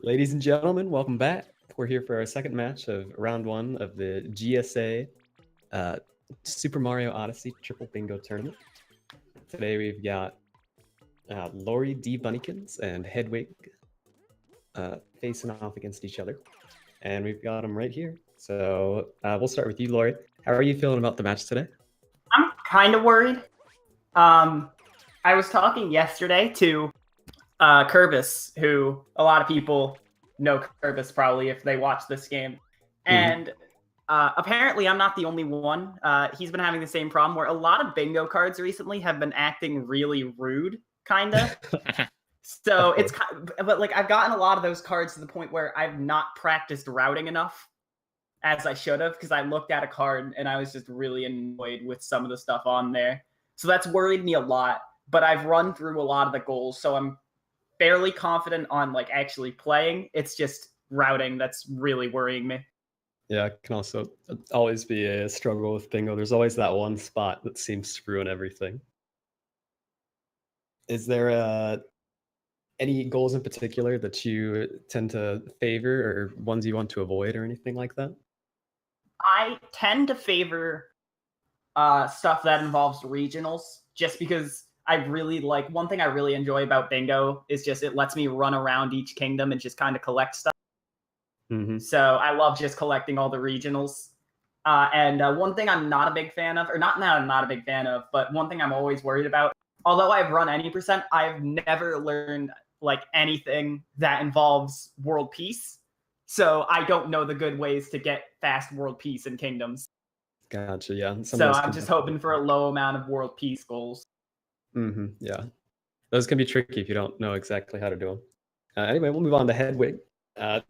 Ladies and gentlemen, welcome back. We're here for our second match of round one of the GSA Super Mario Odyssey Triple Bingo Tournament. Today we've got LaurieDBunnykins and Hedweg facing off against each other. And we've got them right here. So we'll start with you, Laurie. How are you feeling about the match today? I'm kind of worried. I was talking yesterday to Kerbis, who a lot of people know Kerbis probably if they watch this game. And apparently I'm not the only one. He's been having the same problem where a lot of bingo cards recently have been acting really rude, kind of. So it's but like I've gotten a lot of those cards to the point where I've not practiced routing enough as I should have, because I looked at a card and I was just really annoyed with some of the stuff on there. So that's worried me a lot, but I've run through a lot of the goals, so I'm fairly confident on like actually playing. It's just routing that's really worrying me. Yeah, it can also always be a struggle with bingo. There's always that one spot that seems to ruin everything. Is there any goals in particular that you tend to favor or ones you want to avoid or anything like that? I tend to favor stuff that involves regionals, just because I really like, one thing I really enjoy about bingo is just it lets me run around each kingdom and just kind of collect stuff. So I love just collecting all the regionals. And one thing I'm not a big fan of, or not I'm not a big fan of, but one thing I'm always worried about, although I've run any percent, I've never learned like anything that involves world peace. So I don't know the good ways to get fast world peace in kingdoms. Gotcha, yeah. So I'm just hoping for a low amount of world peace goals. Yeah. Those can be tricky if you don't know exactly how to do them. Anyway, we'll move on to Hedwig.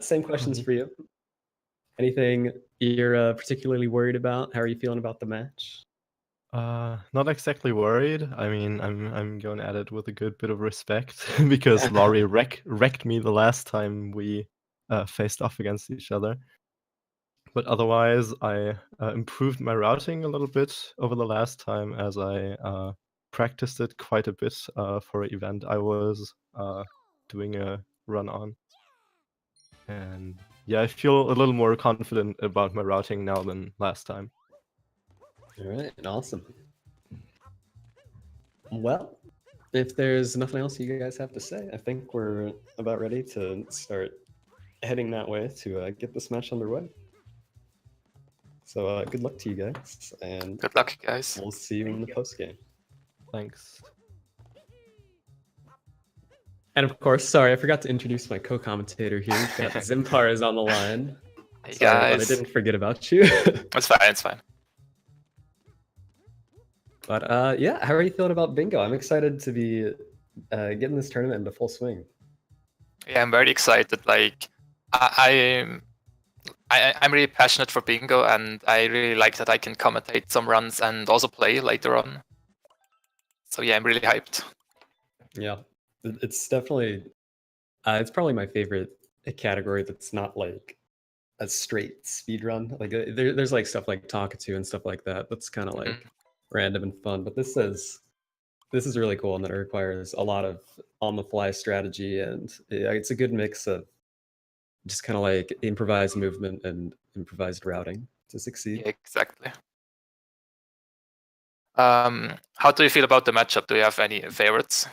Same questions for you. Anything you're particularly worried about? How are you feeling about the match? Not exactly worried. I mean, I'm going at it with a good bit of respect because Laurie wrecked me the last time we faced off against each other. But otherwise, I improved my routing a little bit over the last time as I practiced it quite a bit for an event I was doing a run on. And yeah, I feel a little more confident about my routing now than last time. All right, awesome. Well, if there's nothing else you guys have to say, I think we're about ready to start heading that way to get this match underway. So good luck to you guys, and good luck, guys. We'll see you in the post game. Thanks. And of course, sorry, I forgot to introduce my co-commentator here. Zimpar is on the line. Hey sorry, guys. I didn't forget about you. It's fine, it's fine. But yeah, how are you feeling about bingo? I'm excited to be getting this tournament into full swing. Yeah, I'm very excited. Like, I'm really passionate for bingo, and I really like that I can commentate some runs and also play later on. So yeah, I'm really hyped. Yeah, it's definitely, it's probably my favorite category that's not like a straight speed run. Like there's like stuff like Talkatoo and stuff like that. That's kind of like random and fun. But this is really cool, and that it requires a lot of on-the-fly strategy, and it's a good mix of just kind of like improvised movement and improvised routing to succeed. Yeah, exactly. How do you feel about the matchup? Do you have any favorites,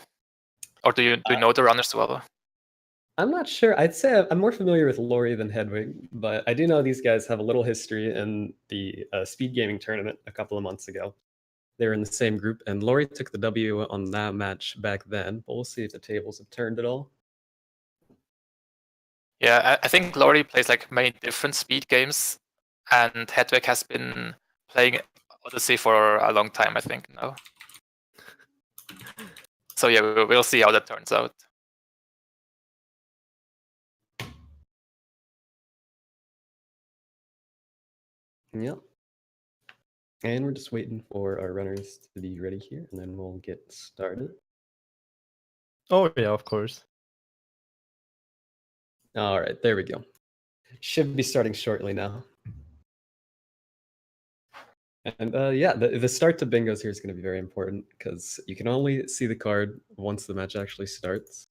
or do you know the runners well? I'm not sure. I'd say I'm more familiar with Laurie than Hedwig, but I do know these guys have a little history in the speed gaming tournament a couple of months ago. They were in the same group, and Laurie took the W on that match back then, but we'll see if the tables have turned at all. Yeah, I think Laurie plays like many different speed games, and Hedweg has been playing Odyssey for a long time, I think, now. So yeah, we'll see how that turns out. Yep. And we're just waiting for our runners to be ready here, and then we'll get started. Oh yeah, of course. All right, there we go. Should be starting shortly now. And yeah, the start to bingos here is going to be very important because you can only see the card once the match actually starts.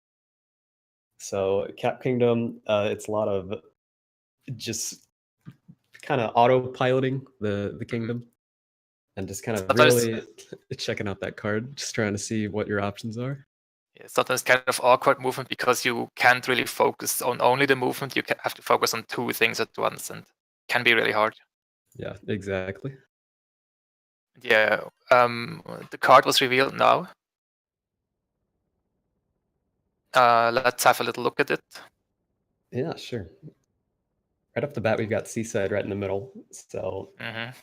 So Cap Kingdom, it's a lot of just kind of autopiloting the kingdom, and just kind of Sometimes- really checking out that card, just trying to see what your options are. Yeah, sometimes kind of awkward movement because you can't really focus on only the movement. You have to focus on two things at once, and can be really hard. Yeah, exactly. Yeah, the card was revealed now. Let's have a little look at it. Yeah, sure. Right off the bat, we've got Seaside right in the middle, so Mhm.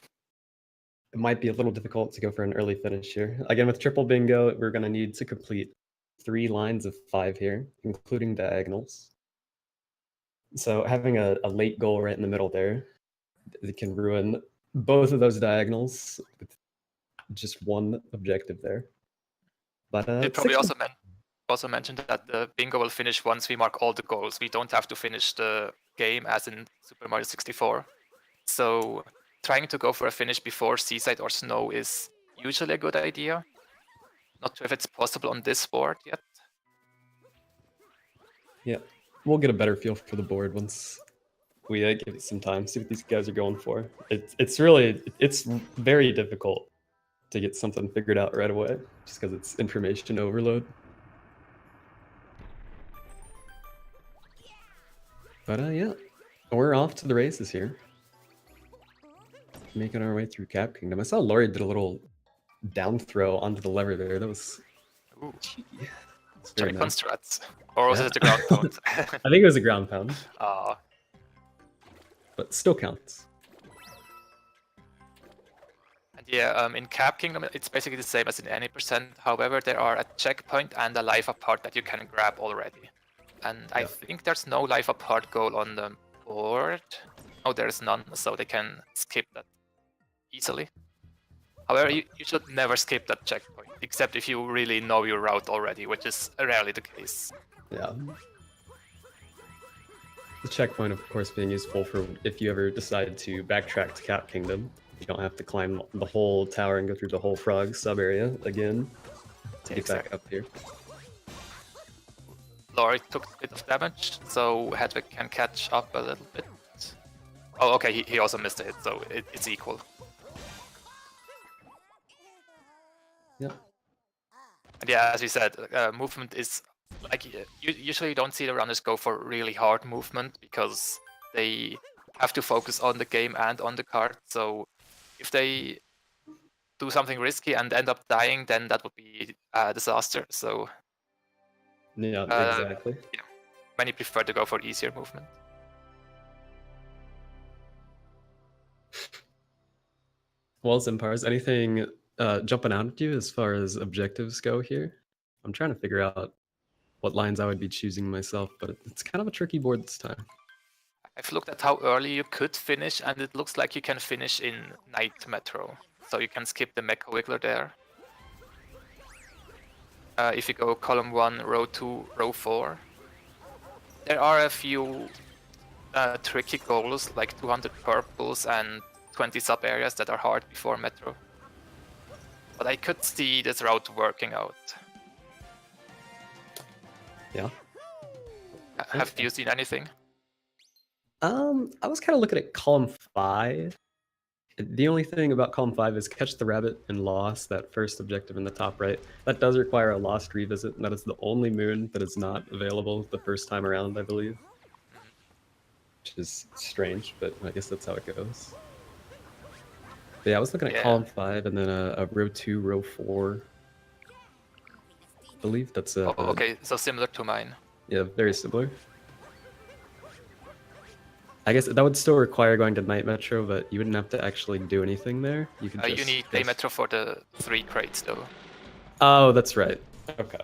it might be a little difficult to go for an early finish here. Again, with triple bingo, we're going to need to complete 3 lines of 5 here, including diagonals. So having a late goal right in the middle there, it can ruin both of those diagonals with just one objective there. But It probably 60 also mentioned that the bingo will finish once we mark all the goals. We don't have to finish the game as in Super Mario 64. So trying to go for a finish before Seaside or Snow is usually a good idea. Not sure if it's possible on this board yet. Yeah, we'll get a better feel for the board once we give it some time, see what these guys are going for. It's very difficult to get something figured out right away, just because it's information overload. But yeah, we're off to the races here. Making our way through Cap Kingdom. I saw Laurie did a little down throw onto the lever there. That was Ooh, yeah, it's very Joy-Con nice. strats. Or was Yeah. it the ground pound? I think it was a ground pound, Ah, but still counts. and yeah, in Cap Kingdom, it's basically the same as in any percent. However, there are a checkpoint and a life apart that you can grab already. And I Yeah. think there's no life apart goal on the board. Oh, there's none, so they can skip that easily. However, you should never skip that checkpoint, except if you really know your route already, which is rarely the case. Yeah. The checkpoint, of course, being useful for if you ever decide to backtrack to Cap Kingdom. You don't have to climb the whole tower and go through the whole frog sub area again to get back up here. Laurie took a bit of damage, so Hedweg can catch up a little bit. Oh, okay, he also missed a hit, so it's equal. Yeah. And yeah, as we said, movement is like you usually don't see the runners go for really hard movement because they have to focus on the game and on the card. So if they do something risky and end up dying, then that would be a disaster. So Yeah, exactly. many prefer to go for easier movement. Well, Zimpars, anything jumping out at you as far as objectives go here? I'm trying to figure out what lines I would be choosing myself, but it's kind of a tricky board this time. I've looked at how early you could finish, and it looks like you can finish in Night Metro. So you can skip the Mecha Wiggler there. If you go column 1, row 2, row 4. There are a few tricky goals, like 200 purples and 20 sub-areas that are hard before Metro. But I could see this route working out. Yeah. Have you seen anything? I was kind of looking at column 5. The only thing about column 5 is catch the rabbit and lost, that first objective in the top right. That does require a lost revisit, and that is the only moon that is not available the first time around, I believe. Which is strange, but I guess that's how it goes. But yeah, I was looking at column 5 and then a row 2, row 4. I believe that's a... Oh, okay, so similar to mine. Yeah, very similar. I guess that would still require going to Night Metro, but you wouldn't have to actually do anything there. You could just... You need Day Metro for the 3 crates though. Oh, that's right. Okay.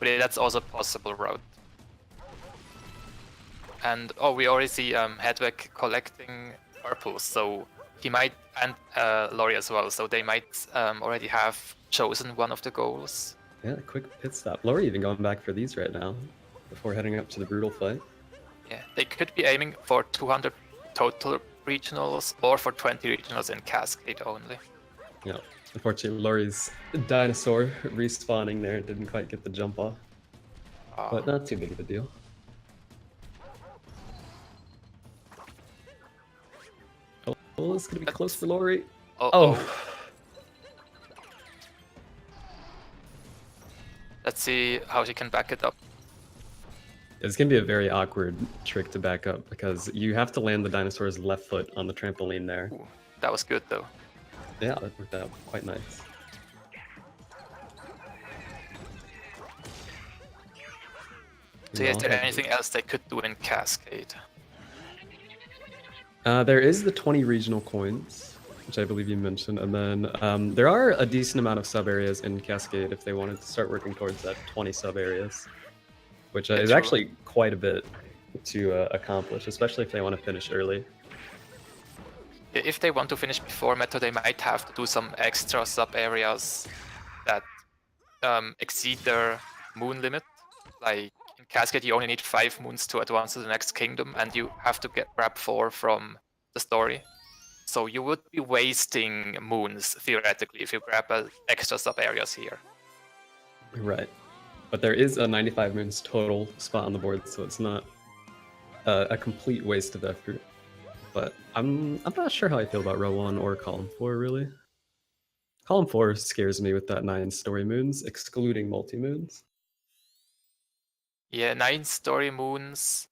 But yeah, that's also a possible route. And oh, we already see Hedweg collecting purples, so he might, and Laurie as well, so they might already have chosen one of the goals. Yeah, quick pit stop. Laurie even going back for these right now before heading up to the brutal fight. Yeah, they could be aiming for 200 total regionals or for 20 regionals in Cascade only. Yeah, unfortunately, Laurie's dinosaur respawning there didn't quite get the jump off. but not too big of a deal. Oh, this is gonna be close for Laurie. Oh. Let's see how she can back it up. It's gonna be a very awkward trick to back up because you have to land the dinosaur's left foot on the trampoline there. Ooh, that was good though. Yeah, that worked out quite nice. So is there anything else they could do in Cascade? There is the 20 regional coins, which I believe you mentioned, and then there are a decent amount of sub-areas in Cascade if they wanted to start working towards that 20 sub-areas, which is actually quite a bit to accomplish, especially if they want to finish early. If they want to finish before Metro, they might have to do some extra sub-areas that exceed their moon limit. Like in Cascade, you only need 5 moons to advance to the next kingdom, and you have to grab 4 from the story. So you would be wasting moons, theoretically, if you grab extra sub-areas here. Right. But there is a 95 moons total spot on the board, so it's not a complete waste of effort. But I'm not sure how I feel about row 1 or column 4, really. Column 4 scares me with that 9 story moons, excluding multi-moons. Yeah, 9 story moons.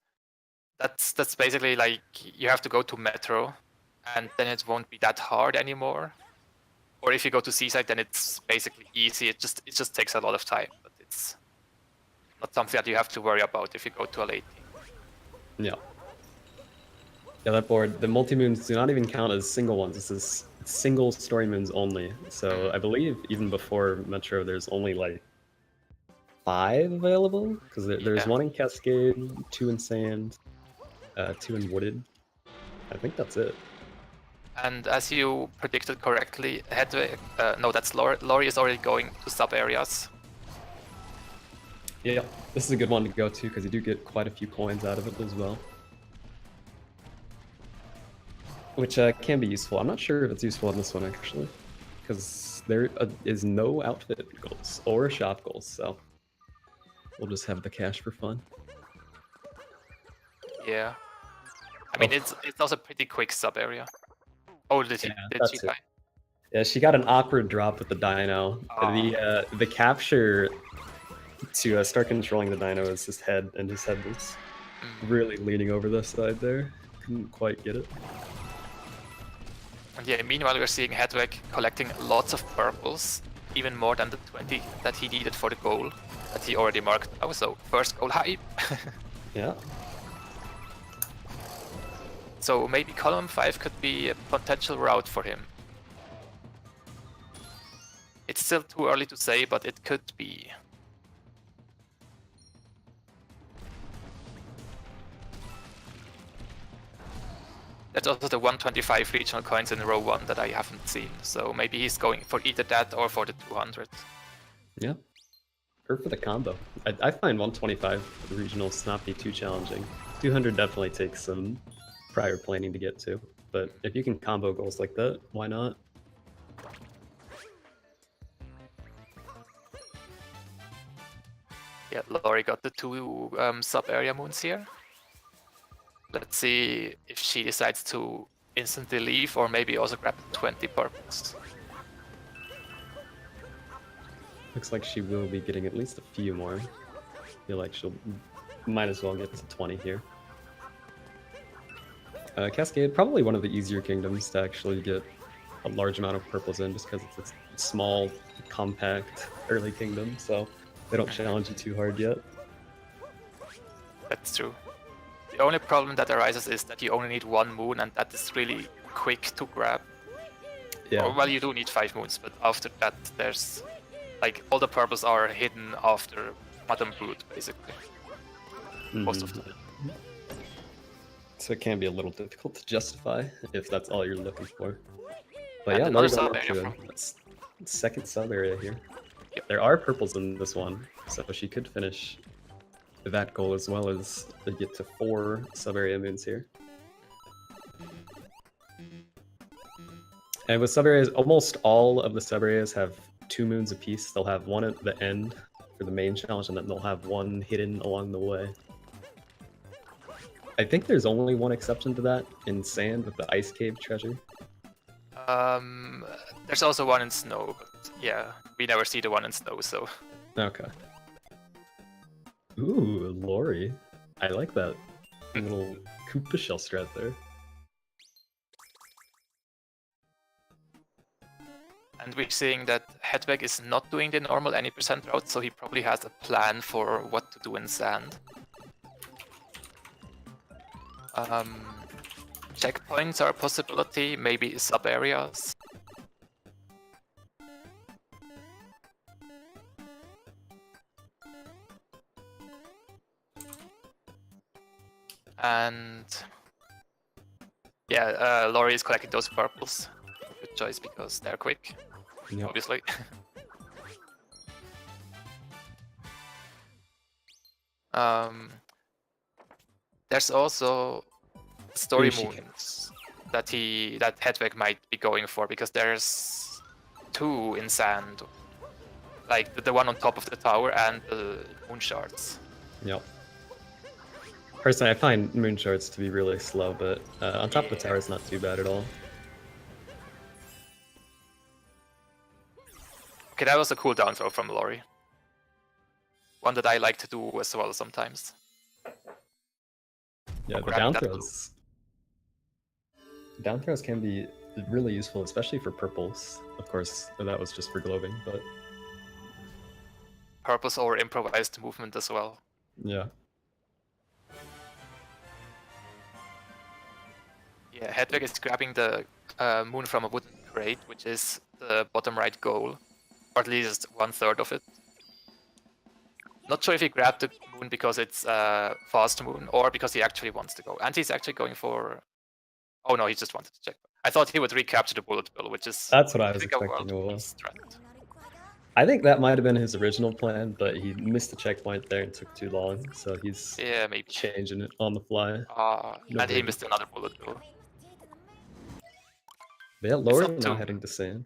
That's basically like you have to go to Metro, and then it won't be that hard anymore. Or if you go to Seaside, then it's basically easy. It just takes a lot of time, but it's not something that you have to worry about if you go to a late team. Yeah. Yeah, that board, the multi-moons do not even count as single ones. This is single story moons only. So I believe even before Metro, there's only like 5 available, because there's 1 in Cascade, 2 in Sand, 2 in Wooded. I think that's it. And as you predicted correctly, Hedweg, no, that's Laurie is already going to sub-areas. Yeah, this is a good one to go to, because you do get quite a few coins out of it as well. Which can be useful. I'm not sure if it's useful on this one, actually, because there is no outfit goals or shop goals, so we'll just have the cash for fun. Yeah. I mean, it's also a pretty quick sub-area. Oh, did she die? Yeah, she got an awkward drop with the dino. Oh. The capture to start controlling the dino is his head, and his head was really leaning over the side there. Couldn't quite get it. And yeah, meanwhile we're seeing Hedweg collecting lots of purples, even more than the 20 that he needed for the goal that he already marked. Oh, so first goal high. Yeah. So maybe column 5 could be a potential route for him. It's still too early to say, but it could be. That's also the 125 regional coins in row 1 that I haven't seen, so maybe he's going for either that or for the 200. Yeah. Or for the combo. I find 125 regionals not be too challenging. 200 definitely takes some prior planning to get to, but if you can combo goals like that, why not? Yeah, Laurie got the 2 sub-area moons here. Let's see if she decides to instantly leave or maybe also grab 20 purples. Looks like she will be getting at least a few more. I feel like she'll might as well get to 20 here. Cascade, probably one of the easier kingdoms to actually get a large amount of purples in, just because it's a small, compact, early kingdom, so they don't challenge you too hard yet. That's true. The only problem that arises is that you only need 1 moon, and that is really quick to grab. Yeah. Well, you do need 5 moons, but after that, there's like all the purples are hidden after Madame Brute, basically. Most of the time. So it can be a little difficult to justify if that's all you're looking for. But And yeah, another another sub-area second sub area here. Yep. There are purples in this one, so she could finish that goal as well as get to 4 sub area moons here. And with sub areas, almost all of the sub areas have 2 moons apiece. They'll have 1 at the end for the main challenge, and then they'll have one hidden along the way. I think there's only one exception to that in sand with the ice cave treasure. There's also one in snow, but yeah, we never see the one in snow, so. Okay. Ooh, Laurie. I like that little Koopa shell strat there. And we're seeing that Hedweg is not doing the normal any percent route, so he probably has a plan for what to do in sand. Checkpoints are a possibility, maybe sub-areas. And yeah, Laurie is collecting those purples. Good choice because they're quick, Yep. obviously. There's also story moons that Hedweg might be going for, because there's two in sand, like the one on top of the tower and the moon shards. Yep. Personally, I find moon shards to be really slow, but on top of the tower is not too bad at all. Okay, that was a cool down throw from Laurie. One that I like to do as well sometimes. Yeah, the Grabbing down that throws. Down throws can be really useful, especially for purples. Of course, that was just for globing, but Purpose or improvised movement as well. yeah. Yeah, Hedweg is grabbing the moon from a wooden crate, which is the bottom right goal, or at least 1/3 of it. Not sure if he grabbed the moon because it's a fast moon or because he actually wants to go. And he's actually going for... Oh no, he just wanted to check. I thought he would recapture the bullet bill, which is... That's what I was think a expecting. world Well, strat. I think that might have been his original plan, but he missed the checkpoint there and took too long, so he's Yeah, maybe. changing it on the fly. No And he big. missed another bullet bill. Yeah, Laurie up now to- heading to sand.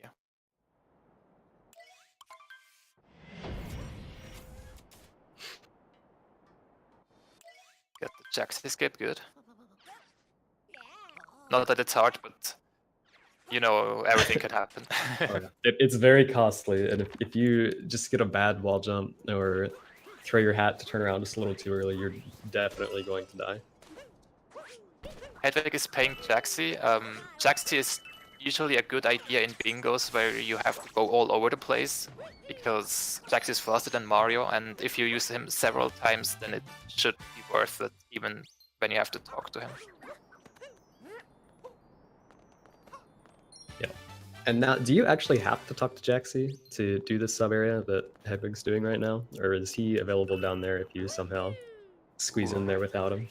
Yeah. Get the Jax escape, good. Not that it's hard, but you know, everything could happen. It's very costly, and if you just get a bad wall jump or throw your hat to turn around just a little too early, you're definitely going to die. Hedweg is paying Jaxi. Jaxi is usually a good idea in bingos where you have to go all over the place, because Jaxi is faster than Mario, and if you use him several times, then it should be worth it, even when you have to talk to him. Yeah. And now, do you actually have to talk to Jaxi to do this sub area that Hedwig's doing right now, or is he available down there if you somehow squeeze in there without him?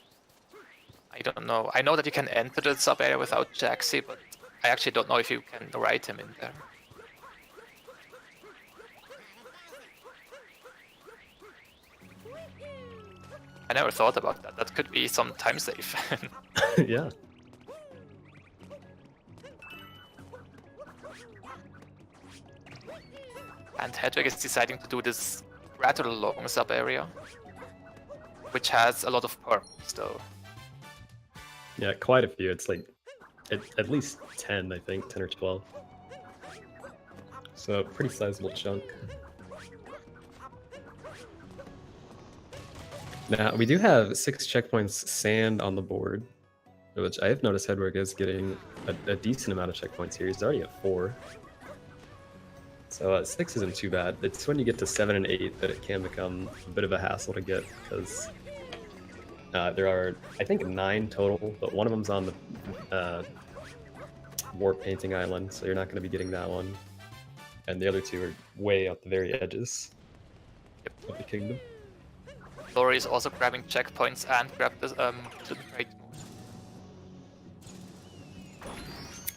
I don't know. I know that you can enter the sub area without Jaxi, but I actually don't know if you can write him in there. I never thought about that. That could be some time save. Yeah. And Hedweg is deciding to do this rather long sub area, which has a lot of purples though. Yeah, quite a few. It's like at least 10, I think, 10 or 12. So pretty sizable chunk. Now, we do have 6 checkpoints sand on the board, which I have noticed Hedwig is getting a decent amount of checkpoints here. He's already at 4. So 6 isn't too bad. It's when you get to 7 and 8 that it can become a bit of a hassle to get, because there are, I think, 9 total, but one of them's on the warp painting island, so you're not going to be getting that one. And the other 2 are way at the very edges of the kingdom. Laurie is also grabbing checkpoints and grabbed the wooden crate.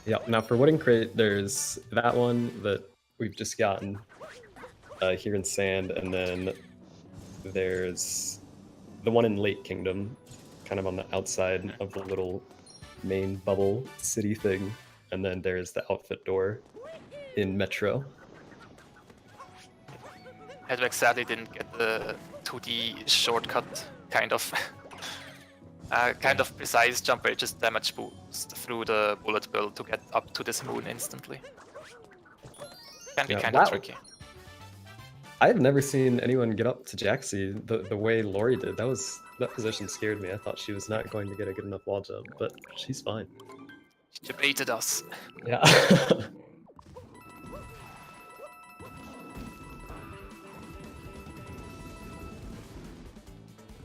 Yeah, now for wooden crate, there's that one that we've just gotten here in sand, and then there's the one in Lake Kingdom, kind of on the outside of the little main bubble city thing, and then there's the outfit door in Metro. Hedweg sadly didn't get the 2D shortcut kind of precise jump where you just damage boost through the bullet bill to get up to this moon instantly. Can be kind of tricky. I've never seen anyone get up to Jaxie the way Laurie did. That position scared me. I thought she was not going to get a good enough wall jump, but she's fine. She baited us. Yeah.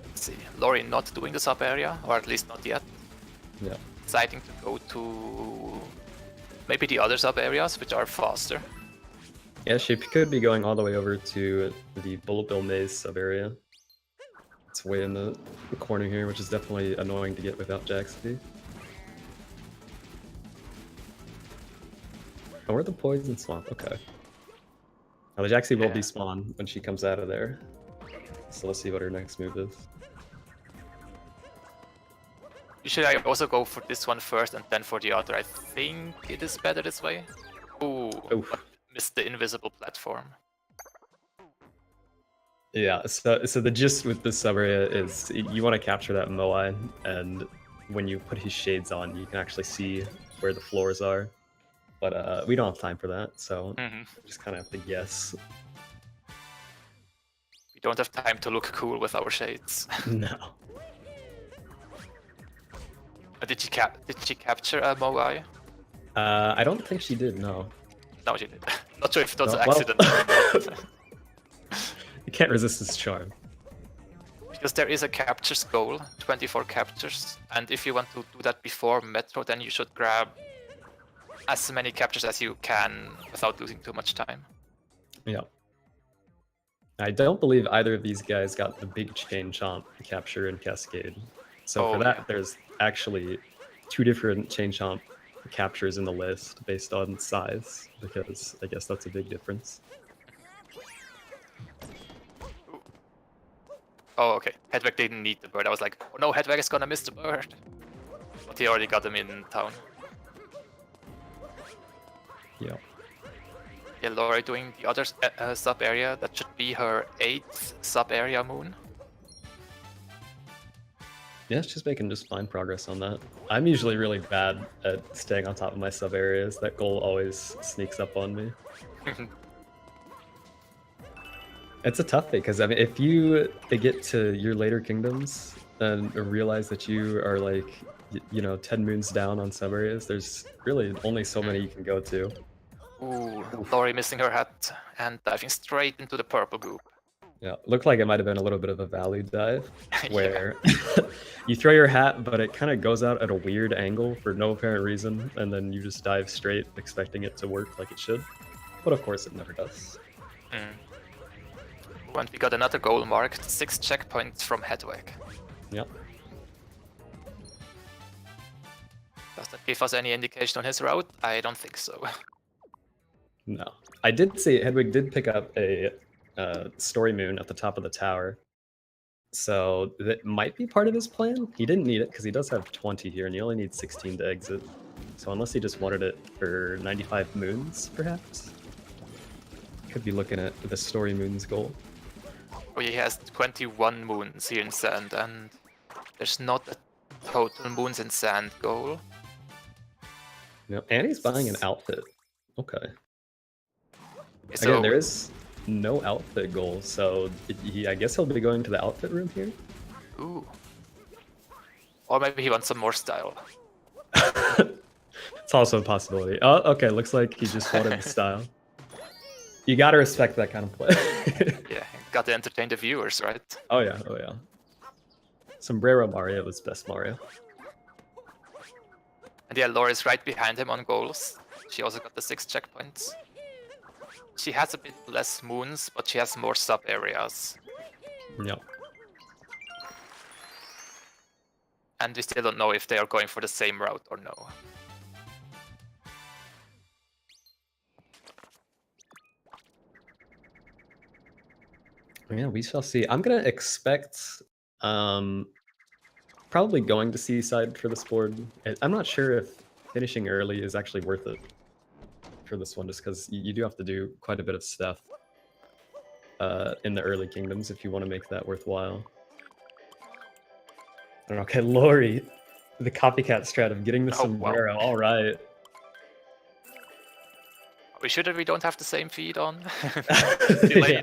Let's see. Laurie not doing the sub area, or at least not yet. Yeah. Deciding to go to maybe the other sub areas, which are faster. Yeah, she could be going all the way over to the Bullet Bill Maze sub area. It's way in the corner here, which is definitely annoying to get without Jaxie. Oh, we're the Poison Swamp, okay. Now the Jaxie will despawn when she comes out of there. So let's see what her next move is. Usually I also go for this one first and then for the other. I think it is better this way. Ooh. Missed the invisible platform. Yeah, so the gist with this sub area is you want to capture that Moai, and when you put his shades on, you can actually see where the floors are. But we don't have time for that, so just kind of have to guess. We don't have time to look cool with our shades. No. Did she capture a Moai? I don't think she did, no. No, she did. Not sure if it was an accident. You can't resist his charm. Because there is a captures goal, 24 captures, and if you want to do that before Metro, then you should grab as many captures as you can without losing too much time. Yeah. I don't believe either of these guys got the big chain chomp capture in Cascade. So for that, there's actually 2 different chain chomp captures in the list based on size, because I guess that's a big difference. Oh, okay. Hedweg didn't need the bird. I was like, oh no, Hedweg is gonna miss the bird. But he already got him in town. Yeah. Yeah, Laurie doing the other sub area. That should be her 8th sub area moon. Yeah, she's making just fine progress on that. I'm usually really bad at staying on top of my sub areas. That goal always sneaks up on me. It's a tough thing, because I mean, if you get to your later kingdoms and realize that you are like, 10 moons down on sub areas, there's really only so many you can go to. Ooh, Laurie missing her hat and diving straight into the purple goop. Yeah, looked like it might have been a little bit of a value dive, where you throw your hat, but it kind of goes out at a weird angle for no apparent reason, and then you just dive straight, expecting it to work like it should. But of course, it never does. And we got another goal marked, 6 checkpoints from Hedweg. Yep. Does that give us any indication on his route? I don't think so. No. I did see Hedwig did pick up a story moon at the top of the tower. So that might be part of his plan. He didn't need it because he does have 20 here and he only needs 16 to exit. So unless he just wanted it for 95 moons, perhaps? Could be looking at the story moons goal. Oh, he has 21 moons here in sand, and there's not a total moons in sand goal. Yep, and he's buying an outfit. Okay. So, again, there is no outfit goal, so I guess he'll be going to the outfit room here. Ooh. Or maybe he wants some more style. It's also a possibility. Oh, okay, looks like he just wanted the style. You gotta respect that kind of play. Yeah, got to entertain the viewers, right? Oh yeah, oh yeah. Sombrero Mario was best Mario. And yeah, Laurie's right behind him on goals. She also got the 6 checkpoints. She has a bit less moons, but she has more sub areas. Yep. And we still don't know if they are going for the same route or no. Yeah, we shall see. I'm gonna expect probably going to Seaside for this board. I'm not sure if finishing early is actually worth it for this one, just because you do have to do quite a bit of stuff. in the early kingdoms if you want to make that worthwhile. Okay, Laurie, the copycat strat of getting the Oh, wow. sombrero. All right. Are we sure that we don't have the same feed on? Yeah.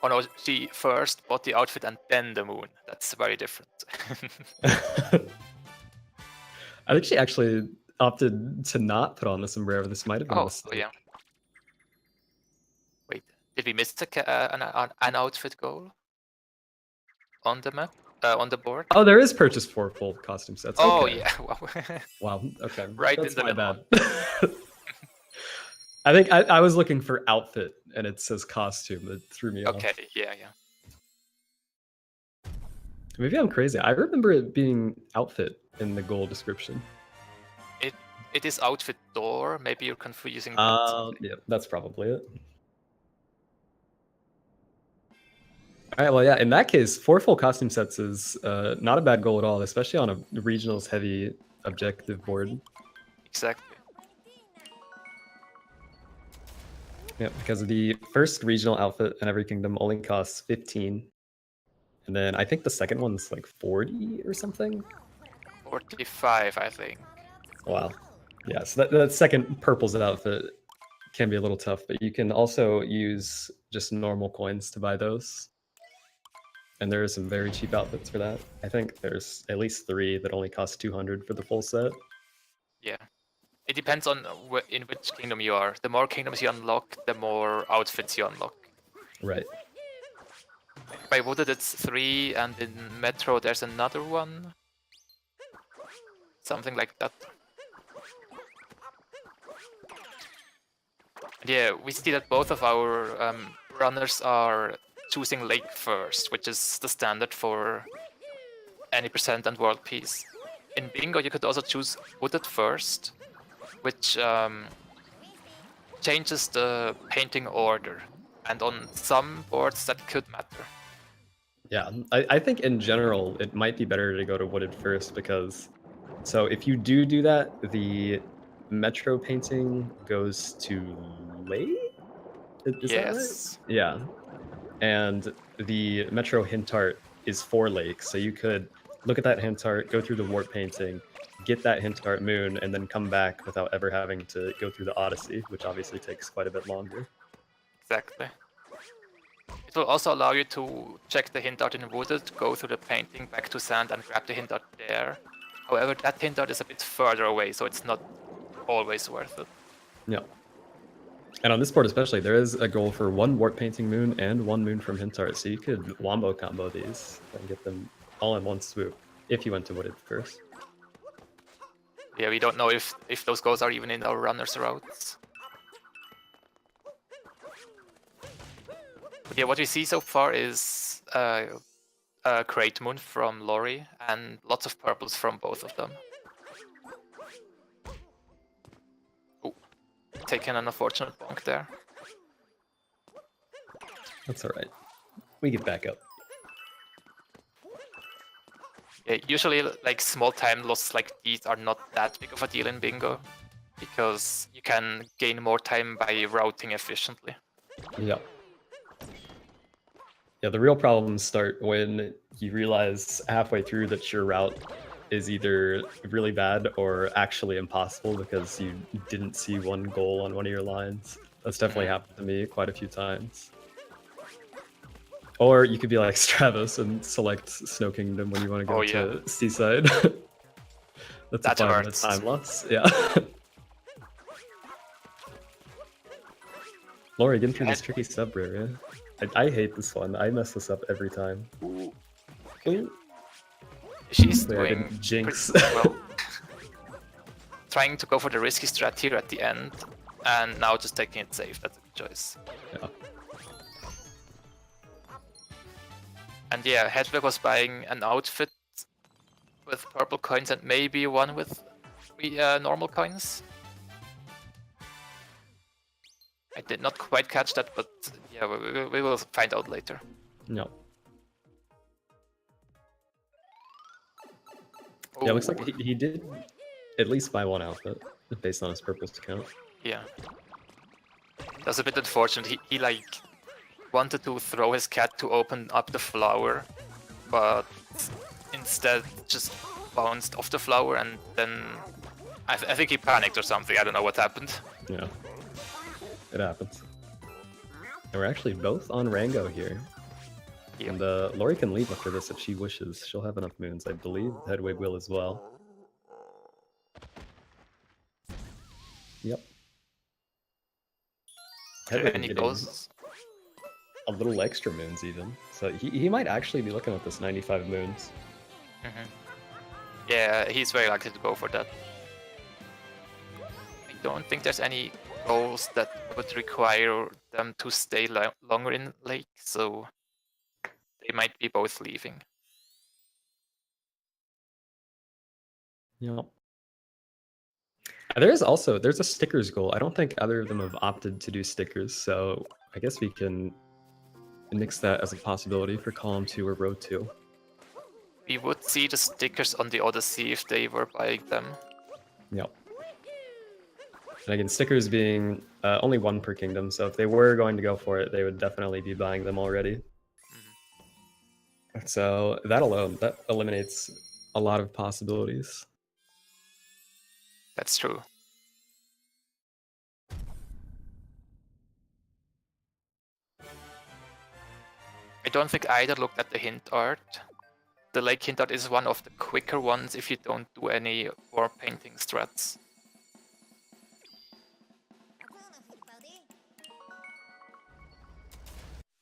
Oh no, she first bought the outfit and then the moon. That's very different. I think she actually opted to not put on the sombrero. This might have been a Oh, mistake. yeah. Wait, did we miss an outfit goal on the map, on the board? Oh, there is purchase for full costume sets. Oh Okay. yeah, wow. Wow. Okay. Right That's in the my middle. bad. I think I was looking for outfit and it says costume. That threw me off. Okay, yeah. Maybe I'm crazy. I remember it being outfit in the goal description. It is outfit door. Maybe you're confusing that. Yeah, that's probably it. All right, well, yeah, in that case, 4 full costume sets is not a bad goal at all, especially on a regionals heavy objective board. Exactly. Yeah, because the first regional outfit in every kingdom only costs 15. And then I think the second one's like 40 or something. 45, I think. Wow. Yeah, so that second purple's outfit can be a little tough, but you can also use just normal coins to buy those. And there are some very cheap outfits for that. I think there's at least 3 that only cost 200 for the full set. Yeah. It depends on in which kingdom you are. The more kingdoms you unlock, the more outfits you unlock. Right. By Wooded it's 3, and in Metro there's another one. Something like that. And yeah, we see that both of our runners are choosing Lake first, which is the standard for any percent and world peace. In Bingo you could also choose Wooded first, which changes the painting order, and on some boards that could matter. Yeah, I think in general it might be better to go to Wooded first because, so if you do that, the Metro painting goes to Lake? Is that right? Yeah. And the Metro hint art is for Lake, so you could look at that hint art, go through the warp painting, get that hint art moon, and then come back without ever having to go through the Odyssey, which obviously takes quite a bit longer. Exactly. It will also allow you to check the hint art in Wooded, go through the painting, back to sand, and grab the hint art there. However, that hint art is a bit further away, so it's not always worth it. Yeah. And on this board especially, there is a goal for 1 warp painting moon and 1 moon from hint art, so you could wombo combo these and get them all in one swoop if you went to Wooded first. Yeah, we don't know if those goals are even in our runners' routes. But yeah, what we see so far is a Great Moon from Laurie and lots of purples from both of them. Oh, taking an unfortunate bonk there. That's all right. We get back up. Yeah, usually like small time losses like these are not that big of a deal in Bingo, because you can gain more time by routing efficiently. Yeah. Yeah, the real problems start when you realize halfway through that your route is either really bad or actually impossible because you didn't see one goal on one of your lines. That's definitely happened to me quite a few times. Or you could be like Stravis and select Snow Kingdom when you want to go to Seaside. That's a 5-minute time loss. Yeah. Laurie, getting through this tricky sub area. I hate this one. I mess this up every time. Ooh. She's Wait, doing jinx. well. Trying to go for the risky strat here at the end, and now just taking it safe. That's a good choice. Yeah. And yeah, Hedweg was buying an outfit with purple coins and maybe one with normal coins. I did not quite catch that, but yeah, we will find out later. No. Yeah, it looks like he did at least buy one outfit based on his purples count. Yeah. That's a bit unfortunate. He like wanted to throw his cat to open up the flower, but instead just bounced off the flower, and then I think he panicked or something. I don't know what happened. Yeah, it happens. And we're actually both on Rango here. Yep. And Laurie can leave after this if she wishes. She'll have enough moons. I believe Hedweg will as well. Yep. Hedweg And he getting goes. a little extra moons even. So he might actually be looking at this 95 moons. Yeah, he's very likely to go for that. I don't think there's any goals that would require them to stay longer in lake, so they might be both leaving. Yep. There's a stickers goal. I don't think either of them have opted to do stickers, so I guess we can nix that as a possibility for column 2 or row 2. We would see the stickers on the Odyssey if they were buying them. Yep. And again, stickers being only 1 per kingdom, so if they were going to go for it, they would definitely be buying them already. So that alone, that eliminates a lot of possibilities. That's true. I don't think either looked at the hint art. The lake hint art is one of the quicker ones if you don't do any war painting strats.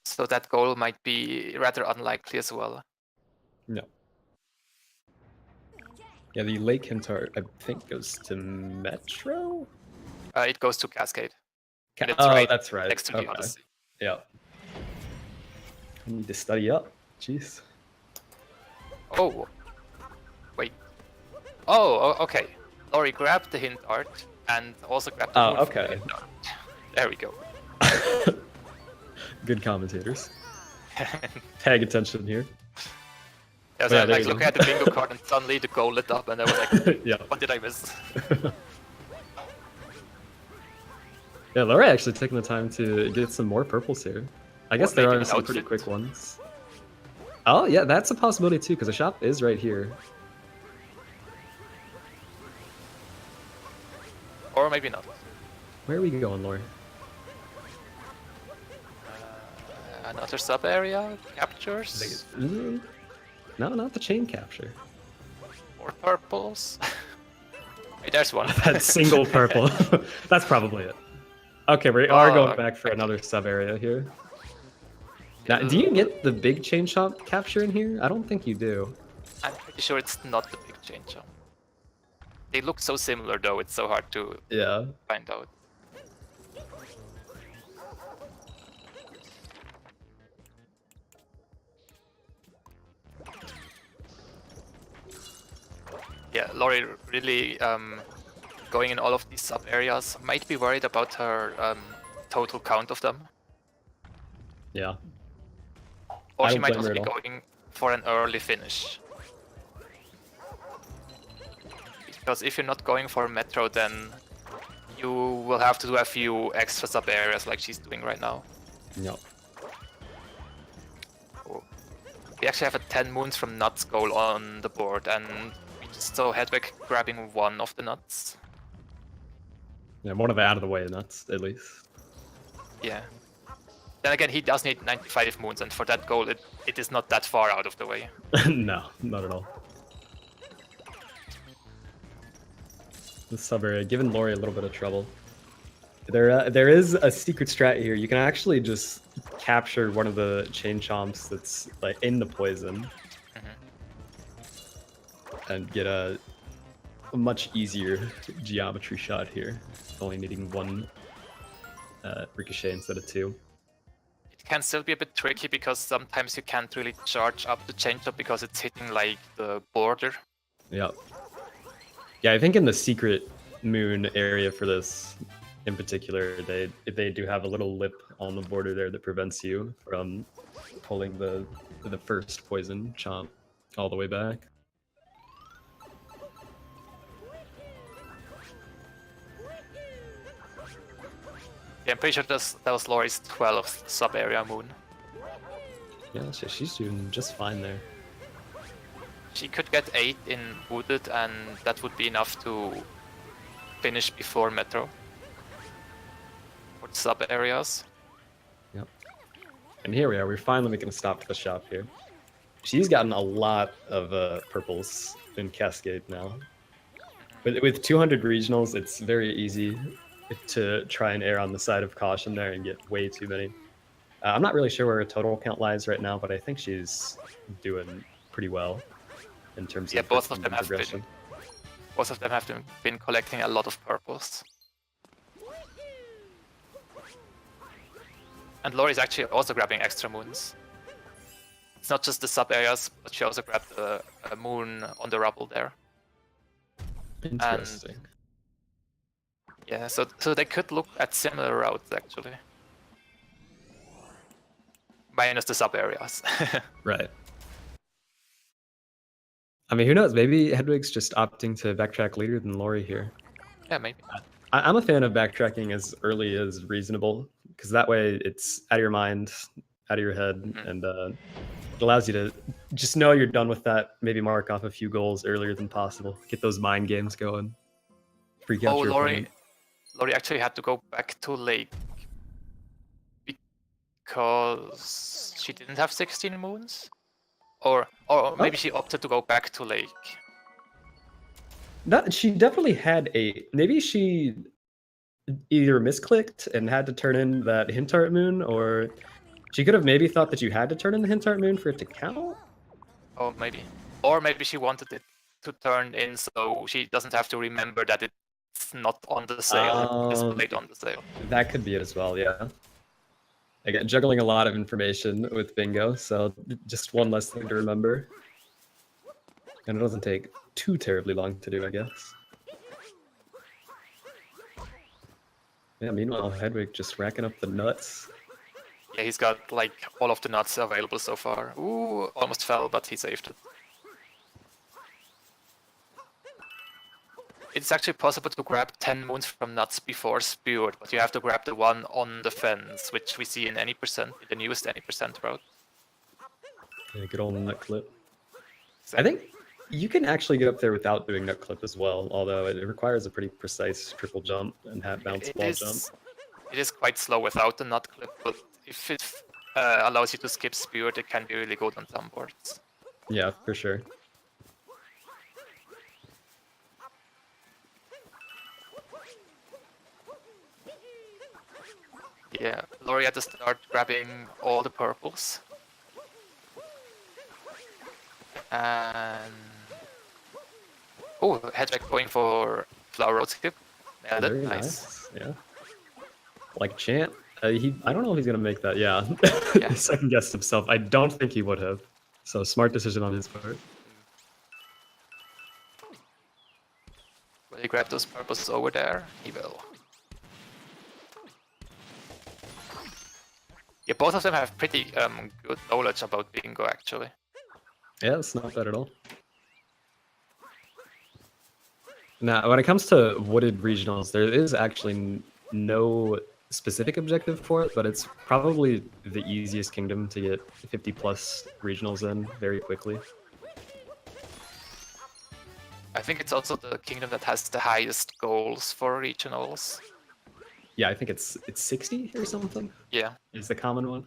So that goal might be rather unlikely as well. No. Yeah, the lake hint art, I think, goes to Metro? It goes to Cascade. And it's that's right. next to the Odyssey. Yeah. I need to study up. Jeez. Oh, wait. Oh, okay. Laurie grabbed the hint art and also grabbed the okay. hint art. There we go. Good commentators. Paying attention here. Yeah, so like looking at the bingo card and suddenly the goal lit up and I was like, yeah. What did I miss? Yeah, Laurie actually taking the time to get some more purples here. I guess there are some pretty outfit. quick ones. Oh, yeah, that's a possibility too, because the shop is right here. Or maybe not. Where are we going, Laurie? Another sub area captures. No, not the chain capture. More purples. Wait, there's one. That single purple. That's probably it. Okay, we are going back for another sub area here. Now, do you get the big chain shop capture in here? I don't think you do. I'm pretty sure it's not the big chain jump. They look so similar though, it's so hard to find out. Yeah, Laurie really going in all of these sub areas. Might be worried about her total count of them. Yeah. Or she might also be going for an early finish. Because if you're not going for Metro, then you will have to do a few extra sub areas like she's doing right now. Yep. Oh. We actually have a 10 moons from nuts goal on the board, and we just saw Hedweg grabbing one of the nuts. Yeah, one of the out of the way nuts, at least. Yeah. Then again, he does need 95 moons, and for that goal, it is not that far out of the way. No, not at all. This sub area giving Laurie a little bit of trouble. There is a secret strat here. You can actually just capture one of the chain chomps that's like in the poison, and get a much easier geometry shot here. Only needing 1 ricochet instead of 2. It can still be a bit tricky because sometimes you can't really charge up the chain chomp because it's hitting like the border. Yep. Yeah, I think in the secret moon area for this, in particular, they do have a little lip on the border there that prevents you from pulling the first poison chomp all the way back. Yeah, I'm pretty sure that was Laurie's 12th sub-area moon. Yeah, she's doing just fine there. She could get 8 in Wooded, and that would be enough to finish before Metro. For the sub-areas. Yep. And here we are. We're finally making a stop to the shop here. She's gotten a lot of purples in Cascade now. But with 200 regionals, it's very easy to try and err on the side of caution there and get way too many. I'm not really sure where her total count lies right now, but I think she's doing pretty well in terms of both of them progression. Both of them have been collecting a lot of purples. And Laurie's actually also grabbing extra moons. It's not just the sub areas, but she also grabbed a moon on the rubble there. Interesting. And yeah, so they could look at similar routes actually. Minus the sub areas. Right. I mean, who knows? Maybe Hedwig's just opting to backtrack later than Laurie here. Yeah, maybe. I'm a fan of backtracking as early as reasonable, because that way it's out of your mind, out of your head, and it allows you to just know you're done with that. Maybe mark off a few goals earlier than possible. Get those mind games going. Freak out your opponent. Laurie actually had to go back to Lake because she didn't have 16 moons, or maybe she opted to go back to Lake. She definitely had a. Maybe she either misclicked and had to turn in that hint art moon, or she could have maybe thought that you had to turn in the hint art moon for it to count. Oh, maybe. Or maybe she wanted it to turn in so she doesn't have to remember that it's not on the sale, displayed on the sale. That could be it as well, yeah. Again, juggling a lot of information with bingo, so just one less thing to remember. And it doesn't take too terribly long to do, I guess. Yeah, meanwhile, Hedwig just racking up the nuts. Yeah, he's got like all of the nuts available so far. Ooh, almost fell, but he saved it. It's actually possible to grab 10 moons from nuts before Spewed, but you have to grab the one on the fence, which we see in any percent, in the newest any percent route. Yeah, good old nut clip. I think you can actually get up there without doing nut clip as well, although it requires a pretty precise triple jump and half bounce ball jump. It is quite slow without the nut clip, but if it allows you to skip Spewed, it can be really good on some boards. Yeah, for sure. Yeah, Laurie had to start grabbing all the purples. And oh, Hedweg going for flower road skip. Yeah, that's nice. Yeah. Like Chant, I don't know if he's gonna make that. Yeah. Yeah. Second guessed himself. I don't think he would have. So smart decision on his part. Will he grab those purples over there? He will. Yeah, both of them have pretty good knowledge about bingo, actually. Yeah, it's not bad at all. Now, when it comes to wooded regionals, there is actually no specific objective for it, but it's probably the easiest kingdom to get 50 plus regionals in very quickly. I think it's also the kingdom that has the highest goals for regionals. Yeah, I think it's 60 or something. Yeah. Is the common one.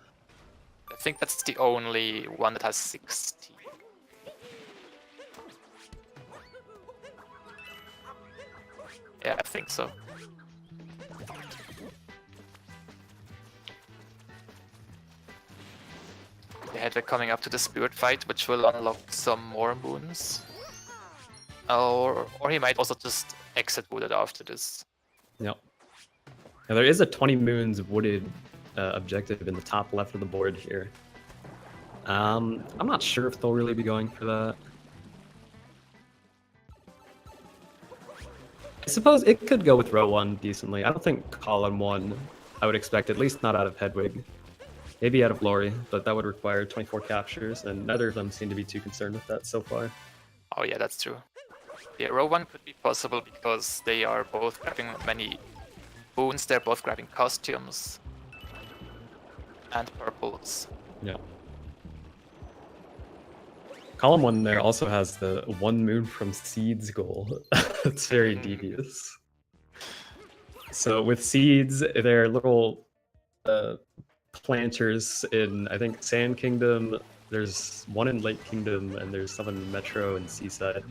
I think that's the only one that has 60. Yeah, I think so. They had coming up to the spirit fight, which will unlock some more moons. Or he might also just exit wooded after this. Yep. Now, there is a 20 moons wooded objective in the top left of the board here. I'm not sure if they'll really be going for that. I suppose it could go with row 1 decently. I don't think column 1 I would expect, at least not out of Hedwig. Maybe out of Laurie, but that would require 24 captures, and neither of them seem to be too concerned with that so far. Oh yeah, that's true. Yeah, row 1 could be possible because they are both having many Boons, they're both grabbing costumes. And purples. Yeah. Column 1 there also has the 1 moon from seeds goal. It's very devious. So with seeds, they're little planters in, I think, Sand Kingdom. There's one in Lake Kingdom, and there's some in Metro and Seaside.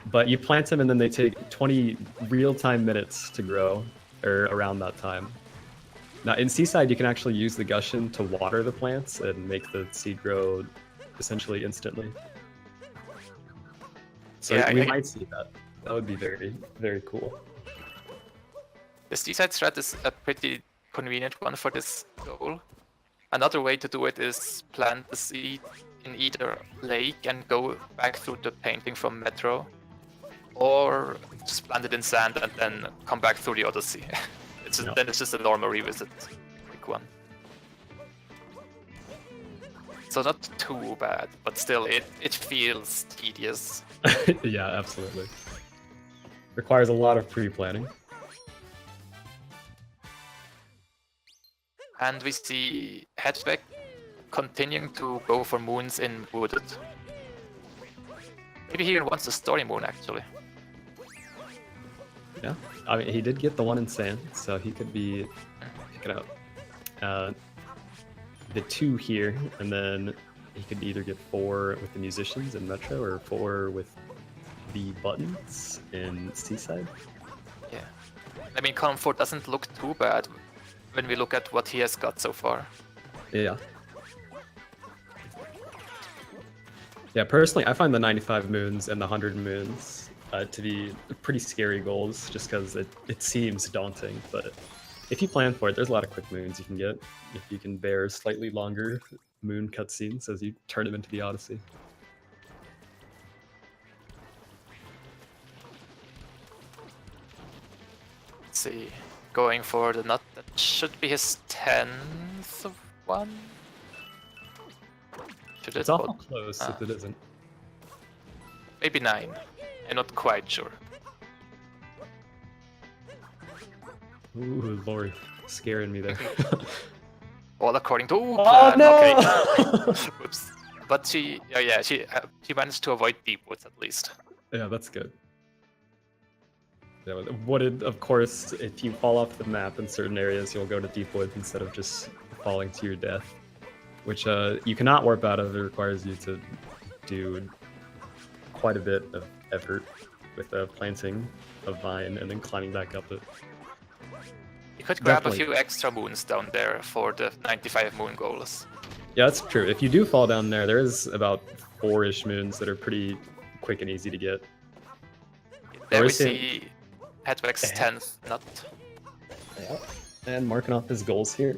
But you plant them, and then they take 20 real-time minutes to grow, or around that time. Now, in Seaside, you can actually use the Gushin to water the plants and make the seed grow essentially instantly. So Yeah, we might see that. That would be very, very cool. The Seaside strat is a pretty convenient one for this goal. Another way to do it is plant the seed in either lake and go back through the painting from Metro, or just plant it in sand and then come back through the Odyssey. Then it's just a normal revisit, quick one. So not too bad, but still it feels tedious. Yeah, absolutely. Requires a lot of pre-planning. And we see Hedweg continuing to go for moons in Wooded. Maybe he even wants a story moon, actually. Yeah, I mean, he did get the one in sand, so he could be picking up the 2 here, and then he could either get 4 with the musicians in Metro or 4 with the buttons in Seaside. Yeah. I mean, column 4 doesn't look too bad when we look at what he has got so far. Yeah. Yeah, personally, I find the 95 moons and the 100 moons to be pretty scary goals, just because it seems daunting. But if you plan for it, there's a lot of quick moons you can get if you can bear slightly longer moon cutscenes as you turn them into the Odyssey. Let's see. Going for the nut, that should be his 10th one. Should It's awful close if it isn't. Maybe 9. I'm not quite sure. Ooh, Laurie, scaring me there. All according to Oh plan. no! Okay. Oops. But she managed to avoid deep woods at least. Yeah, that's good. Yeah, wooded, of course, if you fall off the map in certain areas, you'll go to deep woods instead of just falling to your death. Which you cannot warp out of. It requires you to do quite a bit of effort with planting a vine and then climbing back up it. You could grab a few extra moons down there for the 95 moon goals. Yeah, that's true. If you do fall down there, there is about 4-ish moons that are pretty quick and easy to get. There we see Hedweg's 10th nut. Yeah, and marking off his goals here.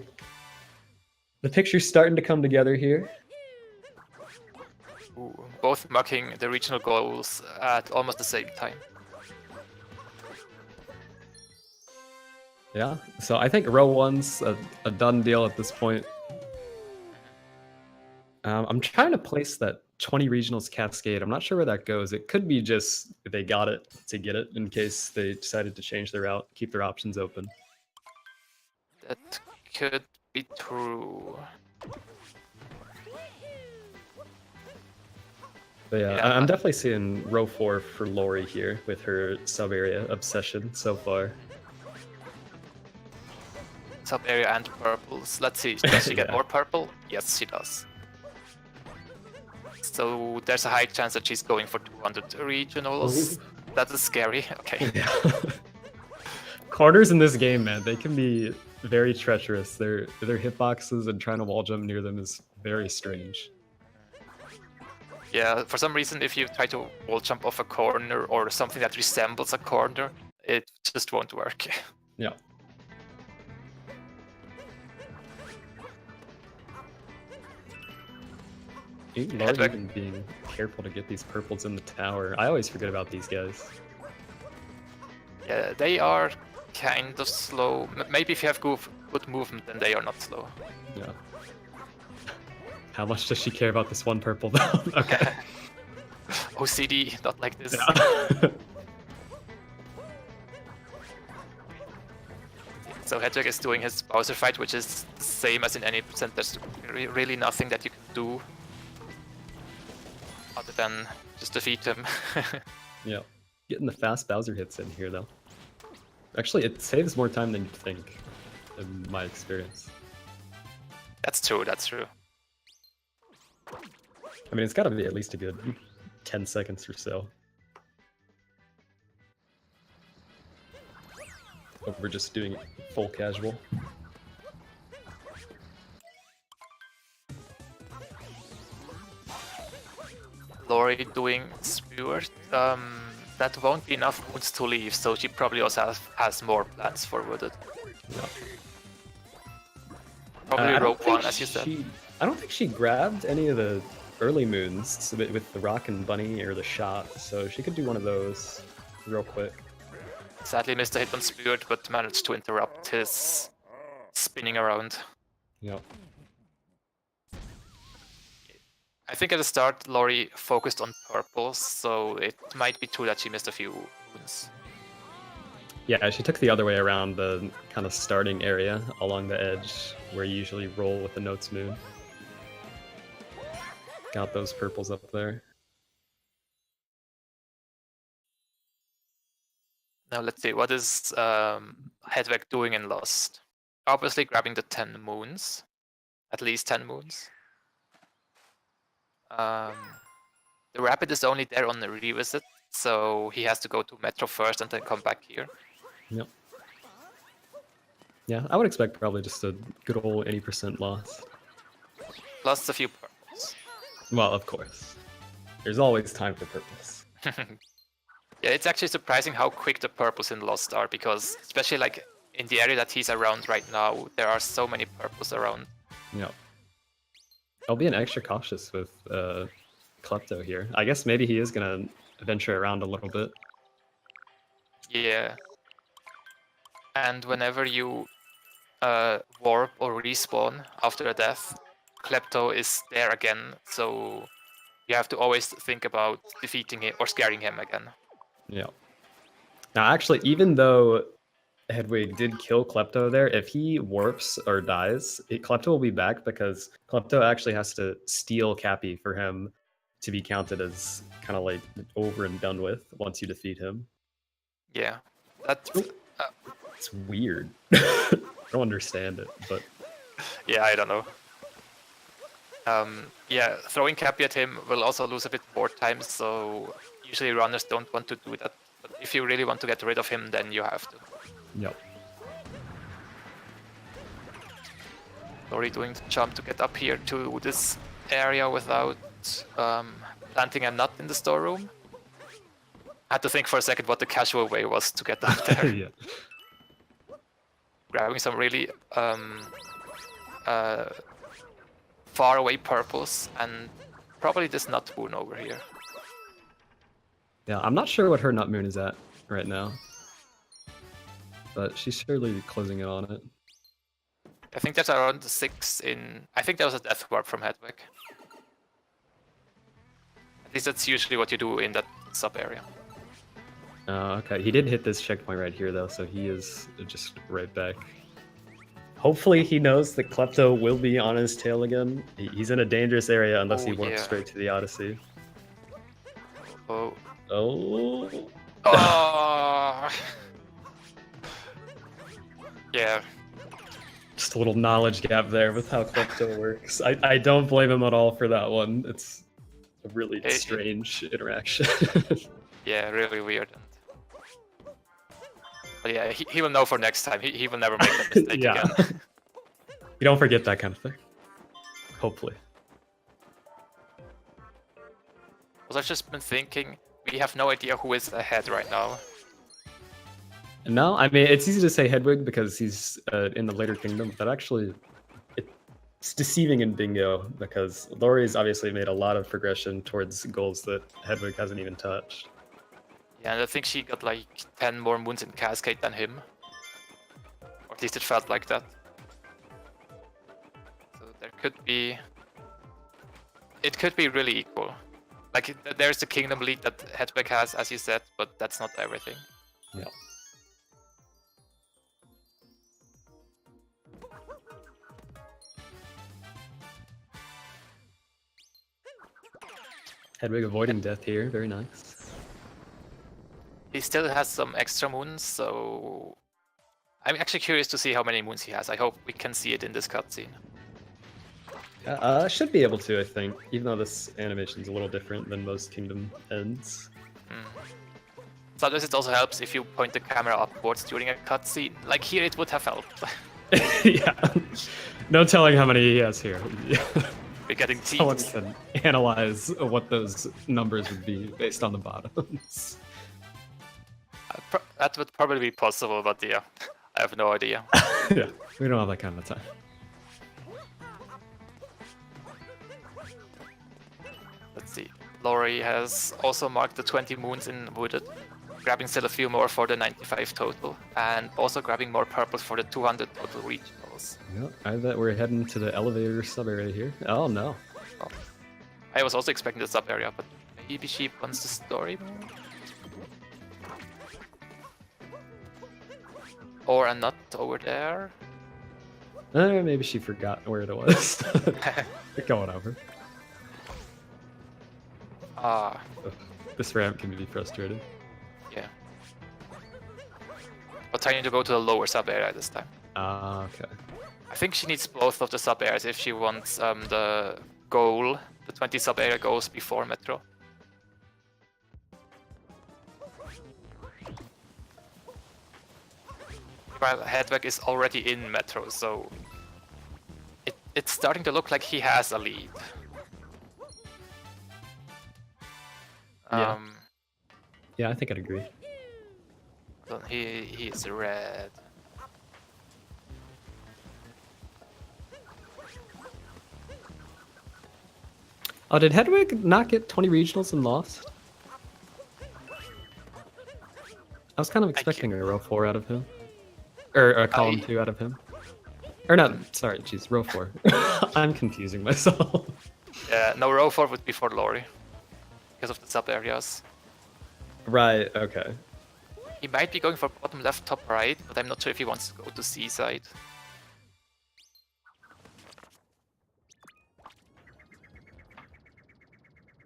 The picture's starting to come together here. Ooh, both marking the regional goals at almost the same time. Yeah, so I think row 1's a done deal at this point. I'm trying to place that 20 regionals cascade. I'm not sure where that goes. It could be just they got it to get it in case they decided to change their route, keep their options open. That could be true. But yeah, I'm definitely seeing row 4 for Laurie here with her sub-area obsession so far. Sub-area and purples. Let's see, does she get more purple? Yes, she does. So there's a high chance that she's going for 200 regionals. Ooh. That is scary. Okay. Yeah. Corners in this game, man, they can be very treacherous. Their hitboxes and trying to wall jump near them is very strange. Yeah, for some reason, if you try to wall jump off a corner or something that resembles a corner, it just won't work. Yeah. Laurie even being careful to get these purples in the tower. I always forget about these guys. Yeah, they are kind of slow. Maybe if you have good movement, then they are not slow. Yeah. How much does she care about this one purple though? Okay. OCD, not like this. Yeah. So Hedweg is doing his Bowser fight, which is the same as in any percent. There's really nothing that you can do other than just defeat him. Yeah. Getting the fast Bowser hits in here, though. Actually, it saves more time than you'd think, in my experience. That's true, that's true. I mean, it's got to be at least a good 10 seconds or so. But we're just doing it full casual. Laurie doing Spewert, that won't be enough wounds to leave, so she probably also has more plans for Wooded. Yeah. Probably I don't Rogue One, think as you said. I don't think she grabbed any of the early moons with the Rockin' Bunny or the shot, so she could do one of those real quick. Sadly missed a hit on Spewert, but managed to interrupt his spinning around. Yep. I think at the start, Laurie focused on purples, so it might be true that she missed a few wounds. Yeah, she took the other way around the kind of starting area along the edge where you usually roll with the Notes Moon. Got those purples up there. Now let's see, what is Hedweg doing in Lost? Obviously grabbing the 10 moons. At least 10 moons. The Rapid is only there on the revisit, so he has to go to Metro first and then come back here. Yep. Yeah, I would expect probably just a good old 80% loss. Plus a few purples. Well, of course. There's always time for purples. Yeah, it's actually surprising how quick the purples in Lost are, because especially like in the area that he's around right now, there are so many purples around. Yep. I'll be extra cautious with Klepto here. I guess maybe he is gonna venture around a little bit. Yeah. And whenever you warp or respawn after a death, Klepto is there again, so you have to always think about defeating him or scaring him again. Yeah. Now, actually, even though Hedwig did kill Klepto there, if he warps or dies, Klepto will be back because Klepto actually has to steal Cappy for him to be counted as kind of like over and done with once you defeat him. Yeah, that's it's weird. I don't understand it, but yeah, I don't know. Yeah, throwing Cappy at him will also lose a bit more time, so usually runners don't want to do that. But if you really want to get rid of him, then you have to. Yep. Laurie doing the jump to get up here to this area without planting a nut in the storeroom. I had to think for a second what the casual way was to get up there. Yeah. Grabbing some really far away purples and probably this nut moon over here. Yeah, I'm not sure what her nut moon is at right now, but she's surely closing in on it. I think that's around the 6 in... I think that was a death warp from Hedweg. At least that's usually what you do in that sub area. Okay, he did hit this checkpoint right here though, so he is just right back. Hopefully he knows that Klepto will be on his tail again. He's in a dangerous area unless he warps straight to the Odyssey. Oh. Oh. Oh. Yeah. Just a little knowledge gap there with how Klepto works. I don't blame him at all for that one. It's a really strange interaction. Yeah, really weird. But yeah, he will know for next time. He will never make that mistake again. You don't forget that kind of thing. Hopefully. Well, I've just been thinking, we have no idea who is ahead right now. No, I mean, it's easy to say Hedwig because he's in the later kingdom, but actually it's deceiving in Bingo because Laurie's obviously made a lot of progression towards goals that Hedwig hasn't even touched. Yeah, and I think she got like 10 more moons in Cascade than him. Or at least it felt like that. So there could be... It could be really equal. Like, there's the kingdom lead that Hedwig has, as you said, but that's not everything. Yeah. Hedwig avoiding death here. Very nice. He still has some extra moons, so I'm actually curious to see how many moons he has. I hope we can see it in this cutscene. Should be able to, I think, even though this animation is a little different than most Kingdom ends. Sometimes it also helps if you point the camera upwards during a cutscene. Like here, it would have helped. Yeah. No telling how many he has here. We're getting Someone teased. can analyze what those numbers would be based on the bottoms. That would probably be possible, but yeah, I have no idea. Yeah, we don't have that kind of time. Let's see. Laurie has also marked the 20 moons in Wooded, grabbing still a few more for the 95 total, and also grabbing more purples for the 200 total regionals. No, I bet we're heading to the elevator sub area here. Oh no. Oh. I was also expecting the sub area, but maybe she wants the story mode? Or a nut over there? Maybe she forgot where it was. Going over. This ramp can be frustrating. Yeah. But trying to go to the lower sub area this time. Okay. I think she needs both of the sub areas if she wants the goal, the 20 sub area goals before Metro. While Hedweg is already in Metro, so it's starting to look like he has a lead. Yeah. Yeah, I think I'd agree. He is red. Oh, did Hedwig not get 20 regionals and lost? I was kind of expecting a row 4 out of him. Or a column 2 out of him. Or no, sorry, jeez, row 4. I'm confusing myself. Yeah, no, row 4 would be for Laurie. Because of the sub areas. Right, okay. He might be going for bottom left, top right, but I'm not sure if he wants to go to seaside.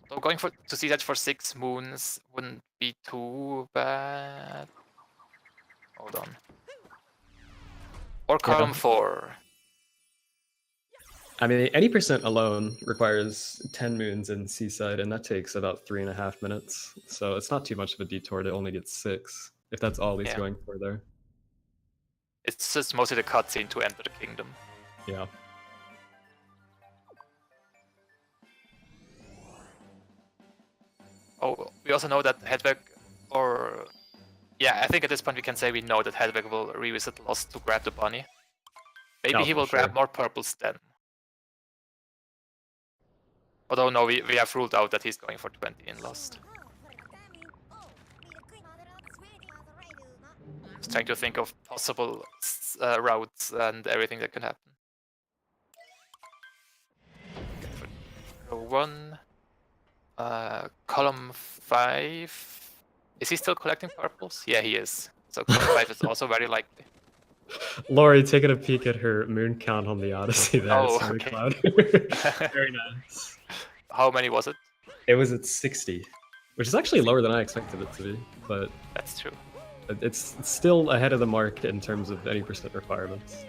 So going to seaside for 6 moons wouldn't be too bad. Hold on. Or column 4. I mean, any percent alone requires 10 moons in Seaside, and that takes about 3.5 minutes. So it's not too much of a detour to only get 6, if that's all he's going for there. It's just mostly the cutscene to enter the kingdom. Yeah. Oh, we also know that Hedweg, or... Yeah, I think at this point we can say we know that Hedweg will revisit Lost to grab the bunny. Maybe he will grab more purples then. Although no, we have ruled out that he's going for 20 in Lost. Just trying to think of possible routes and everything that can happen. Row 1. Column 5. Is he still collecting purples? Yeah, he is. So column 5 is also very likely. Laurie taking a peek at her moon count on the Odyssey there. Oh, it's very okay. cloudy. Very nice. How many was it? It was at 60, which is actually lower than I expected it to be, but That's true. it's still ahead of the mark in terms of any percent requirements.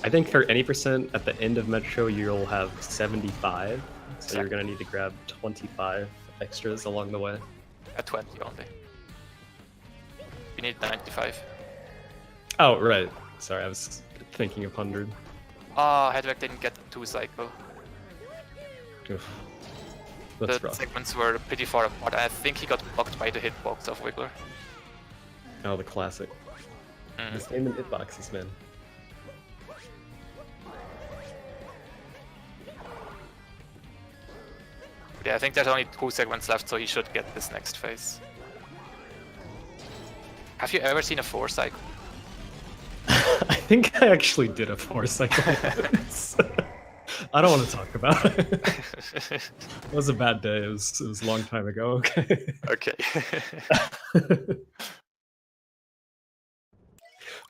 I think for any percent at the end of Metro, you'll have 75, so you're going to need to grab 25 extras along the way. At 20 only. You need 95. Oh, right. Sorry, I was thinking of 100. Ah, Hedweg didn't get the 2 cycle. Oof. That's The rough. segments were pretty far apart. I think he got blocked by the hitbox of Wiggler. Oh, the classic. This game in hitboxes, man. Yeah, I think there's only 2 segments left, so he should get this next phase. Have you ever seen a 4 cycle? I think I actually did a 4 cycle once. I don't want to talk about it. It was a bad day. It was a long time ago. Okay. Okay.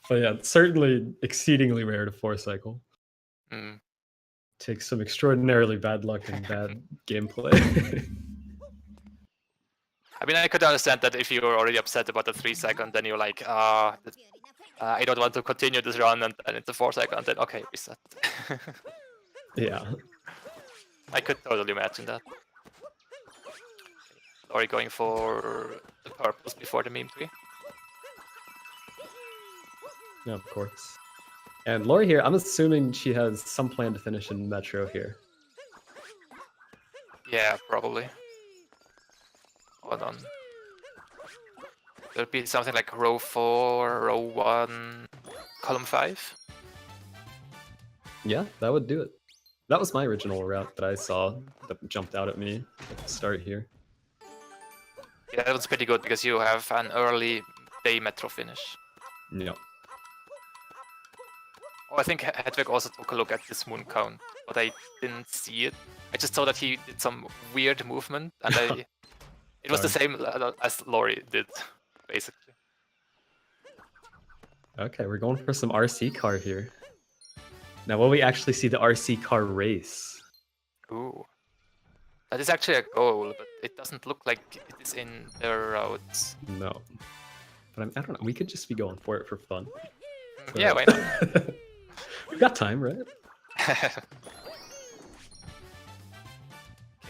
But yeah, it's certainly exceedingly rare to 4 cycle. takes some extraordinarily bad luck and bad gameplay. I mean, I could understand that if you were already upset about the 3-second, then you're like, I don't want to continue this run, and then it's a 4-second, then okay, reset. Yeah. I could totally imagine that. Laurie going for the purples before the meme tree. Yeah, of course. And Laurie here, I'm assuming she has some plan to finish in Metro here. Yeah, probably. Hold on. There'll be something like row 4, row 1, column 5. Yeah, that would do it. That was my original route that I saw that jumped out at me at the start here. Yeah, that was pretty good because you have an early day Metro finish. Yeah. Oh, I think Hedweg also took a look at this moon count, but I didn't see it. I just saw that he did some weird movement, and it was the same as Laurie did, basically. Okay, we're going for some RC car here. Now, will we actually see the RC car race? Ooh. That is actually a goal, but it doesn't look like it is in their routes. No. But I don't know, we could just be going for it for fun. So... Yeah, why not? We've got time, right?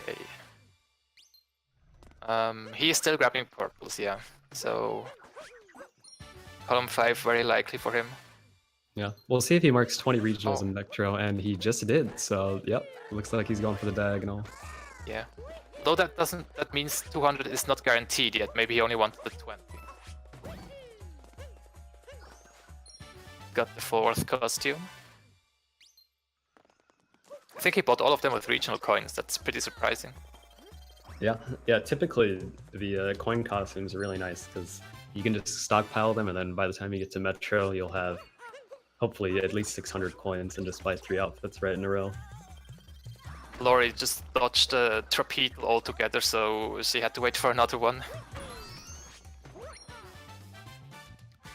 Okay. He is still grabbing purples, yeah. So column 5 very likely for him. Yeah, we'll see if he marks 20 regionals in Metro, and he just did. So, yep, looks like he's going for the diagonal. Yeah. Though that means 200 is not guaranteed yet. Maybe he only wanted the 20. Got the 4th costume. I think he bought all of them with regional coins. That's pretty surprising. Yeah, typically the coin costumes are really nice because you can just stockpile them, and then by the time you get to Metro, you'll have hopefully at least 600 coins and just buy 3 outfits right in a row. Laurie just dodged the trapeze altogether, so she had to wait for another one.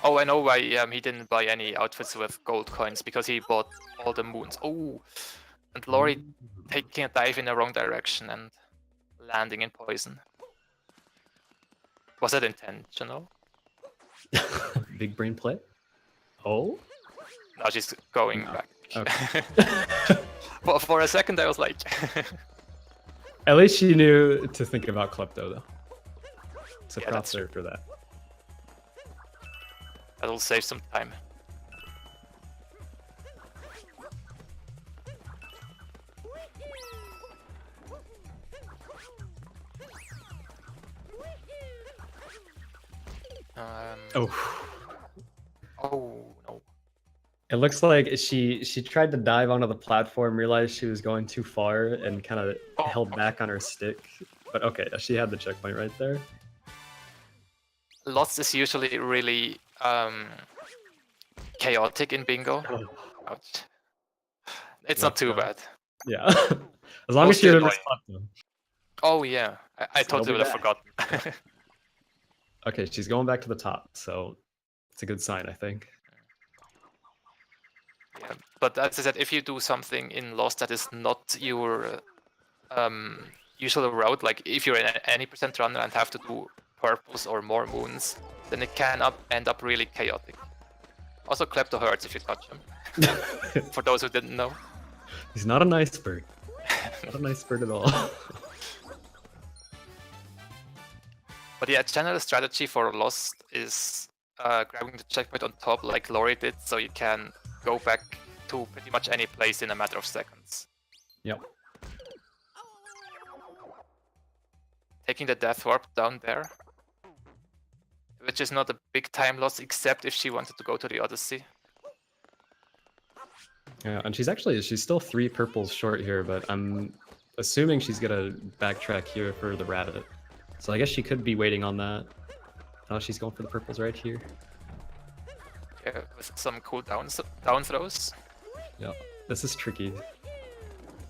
Oh, I know why he didn't buy any outfits with gold coins, because he bought all the moons. Oh, and Laurie taking a dive in the wrong direction and landing in poison. Was that intentional? Big brain play? Oh? Now she's going back. Okay. For a second I was like... At least she knew to think about Klepto though. So Yeah, props there for that. That'll save some time. Oh no. It looks like she tried to dive onto the platform, realized she was going too far, and kind of held back on her stick. But okay, she had the checkpoint right there. Lots is usually really chaotic in bingo. Ouch. It's not too bad. Yeah. As long as you don't miss Klepto. Oh yeah, I totally would have forgotten. Okay, she's going back to the top, so it's a good sign, I think. Yeah, but as I said, if you do something in Lost that is not your usual route, like if you're in any percent runner and have to do purples or more moons, then it can end up really chaotic. Also, Klepto hurts if you touch him. For those who didn't know. He's not a nice bird. Not a nice bird at all. But yeah, general strategy for Lost is grabbing the checkpoint on top like Laurie did, so you can go back to pretty much any place in a matter of seconds. Yep. Taking the death warp down there, which is not a big time loss, except if she wanted to go to the Odyssey. Yeah, and she's still 3 purples short here, but I'm assuming she's gonna backtrack here for the rabbit. So I guess she could be waiting on that. Oh, she's going for the purples right here. Yeah, with some cool down throws. Yeah, this is tricky.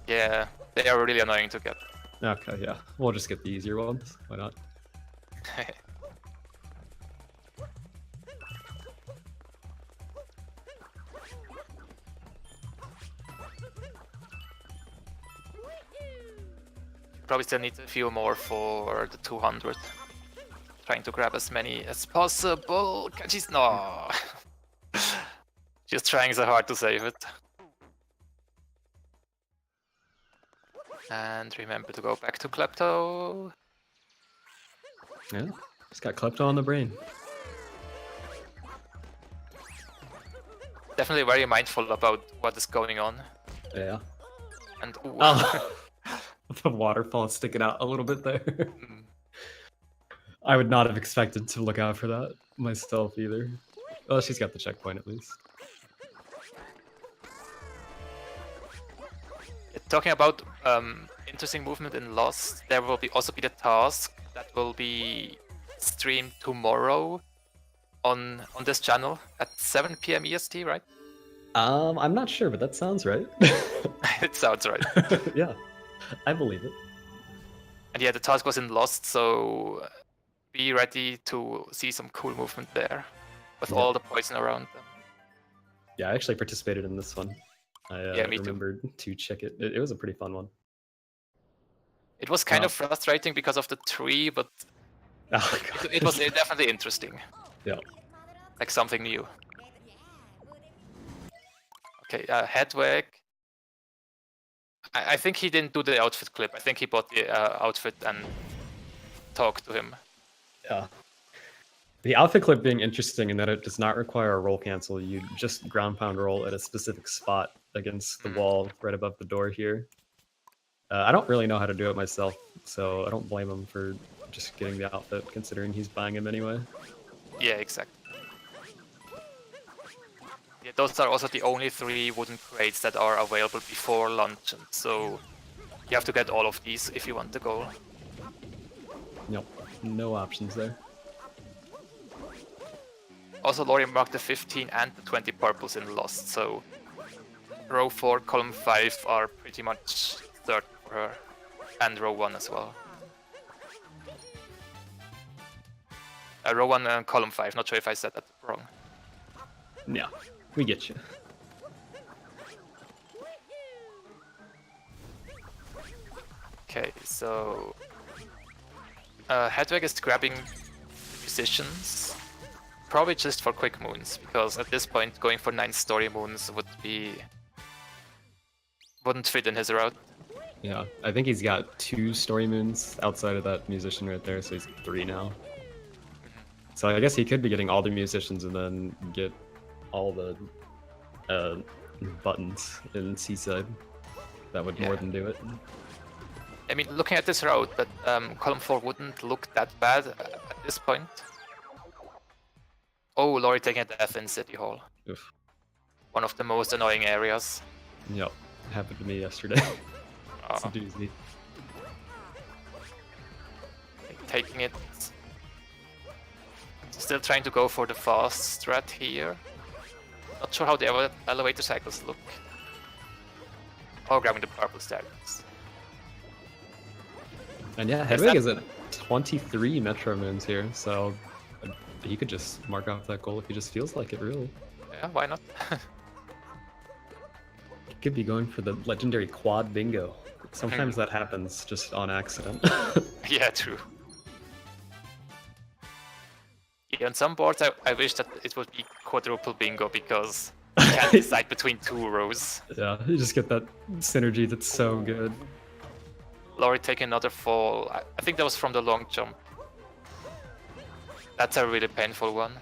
Yeah, they are really annoying to get. Okay, yeah. We'll just get the easier ones. Why not? probably still need a few more for the 200. Trying to grab as many as possible. She's no. She's trying so hard to save it. And remember to go back to Klepto. Yeah, he's got Klepto on the brain. Definitely very mindful about what is going on. Yeah. And ooh. Oh, the waterfall is sticking out a little bit there. Mm. I would not have expected to look out for that myself either. Well, she's got the checkpoint at least. Talking about interesting movement in Lost, there will also be the task that will be streamed tomorrow on this channel at 7 PM EST, right? I'm not sure, but that sounds right. It sounds right. Yeah, I believe it. And yeah, the task was in Lost, so be ready to see some cool movement there with all the poison around them. Yeah, I actually participated in this one. I me too. remembered to check it. It was a pretty fun one. It was kind of frustrating because of the tree, but Oh, God. it was definitely interesting. Yeah. Like something new. Okay, Hedweg. I think he didn't do the outfit clip. I think he bought the outfit and talked to him. Yeah. The outfit clip being interesting in that it does not require a roll cancel. You just ground pound roll at a specific spot against the wall right above the door here. I don't really know how to do it myself, so I don't blame him for just getting the outfit, considering he's buying him anyway. Yeah, exactly. Yeah, those are also the only 3 wooden crates that are available before lunch, and so you have to get all of these if you want the goal. Nope, no options there. Also, Laurie marked the 15 and the 20 purples in Lost, so row 4, column 5 are pretty much certain for her, and row 1 as well. Row 1 and column 5, not sure if I said that wrong. Yeah, we get you. Okay, so Hedweg is grabbing musicians, probably just for quick moons, because at this point going for 9 story moons wouldn't fit in his route. Yeah, I think he's got 2 story moons outside of that musician right there, so he's 3 now. So I guess he could be getting all the musicians and then get all the buttons in Seaside. That would more than do it. I mean, looking at this route, that column 4 wouldn't look that bad at this point. Oh, Laurie taking a death in City Hall. Oof. One of the most annoying areas. Yep, happened to me yesterday. It's a Oh, doozy. taking it. Still trying to go for the fast strat here. Not sure how the elevator cycles look. Oh, grabbing the purple stairs. And yeah, Hedwig is at 23 Metro Moons here, so he could just mark off that goal if he just feels like it, really. Yeah, why not? He could be going for the legendary quad bingo. Sometimes that happens just on accident. Yeah, true. Yeah, on some boards I wish that it would be quadruple bingo because you can't decide between 2 rows. Yeah, you just get that synergy that's so good. Laurie taking another fall. I think that was from the long jump. That's a really painful one.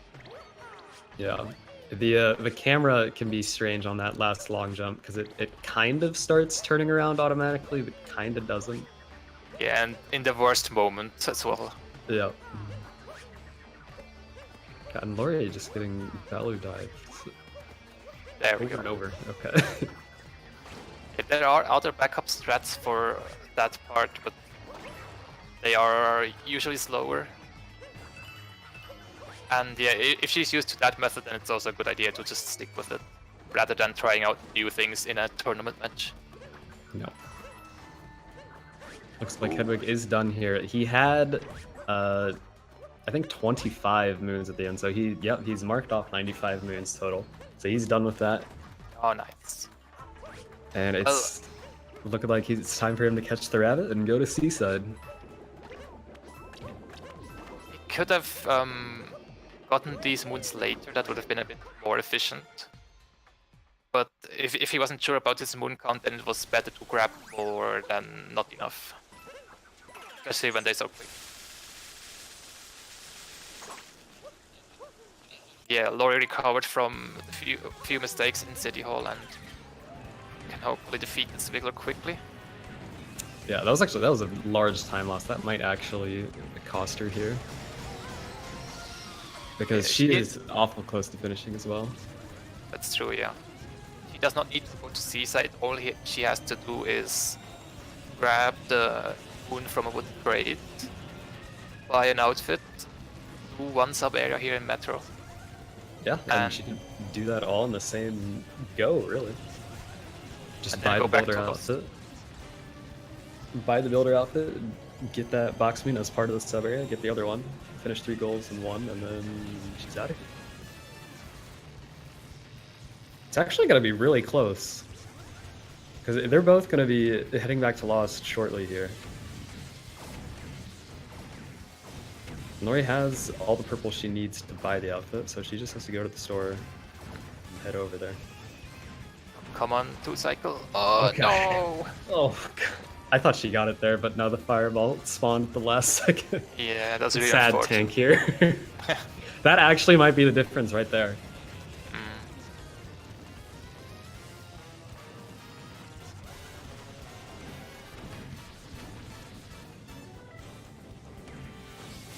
Yeah. The camera can be strange on that last long jump because it kind of starts turning around automatically, but kind of doesn't. Yeah, and in the worst moment as well. Yeah. God, and Laurie just getting value dive. There we Over and go. over. Okay. There are other backup strats for that part, but they are usually slower. And yeah, if she's used to that method, then it's also a good idea to just stick with it, rather than trying out new things in a tournament match. No. Looks like Hedwig is done here. He had, I think 25 moons at the end, so he's marked off 95 moons total. So he's done with that. Oh, nice. And it's Looking like it's time for him to catch the rabbit and go to Seaside. He could have gotten these moons later. That would have been a bit more efficient. But if he wasn't sure about his moon count, then it was better to grab more than not enough. Especially when they're so quick. Yeah, Laurie recovered from a few mistakes in City Hall and can hopefully defeat this Wiggler quickly. Yeah, that was a large time loss. That might actually cost her here. Because Yeah, she is awful close to finishing as well. That's true, yeah. She does not need to go to Seaside. All she has to do is grab the moon from a wooden crate, buy an outfit, do one sub area here in Metro. Yeah, and she can do that all in the same go, really. Just buy the builder outfit. Buy the builder outfit, get that box moon as part of the sub area, get the other one, finish 3 goals in 1, and then she's out of here. It's actually going to be really close. Because they're both going to be heading back to Lost shortly here. Laurie has all the purple she needs to buy the outfit, so she just has to go to the store and head over there. Come on, 2 cycle. Oh, okay. No! Oh, God. I thought she got it there, but now the fireball spawned at the last second. Yeah, that's really sad tank here. That actually might be the difference right there.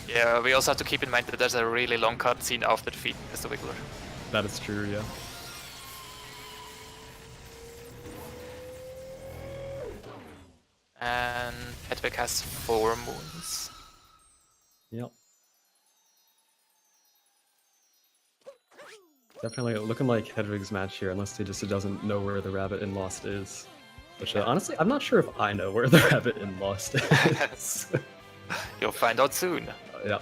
Yeah, we also have to keep in mind that there's a really long cutscene after defeating Mr. Wiggler. That is true, yeah. And Hedweg has 4 moons. Yep. Definitely looking like Hedwig's match here, unless he just doesn't know where the rabbit in Lost is. Which, honestly, I'm not sure if I know where the rabbit in Lost is. You'll find out soon. Yeah.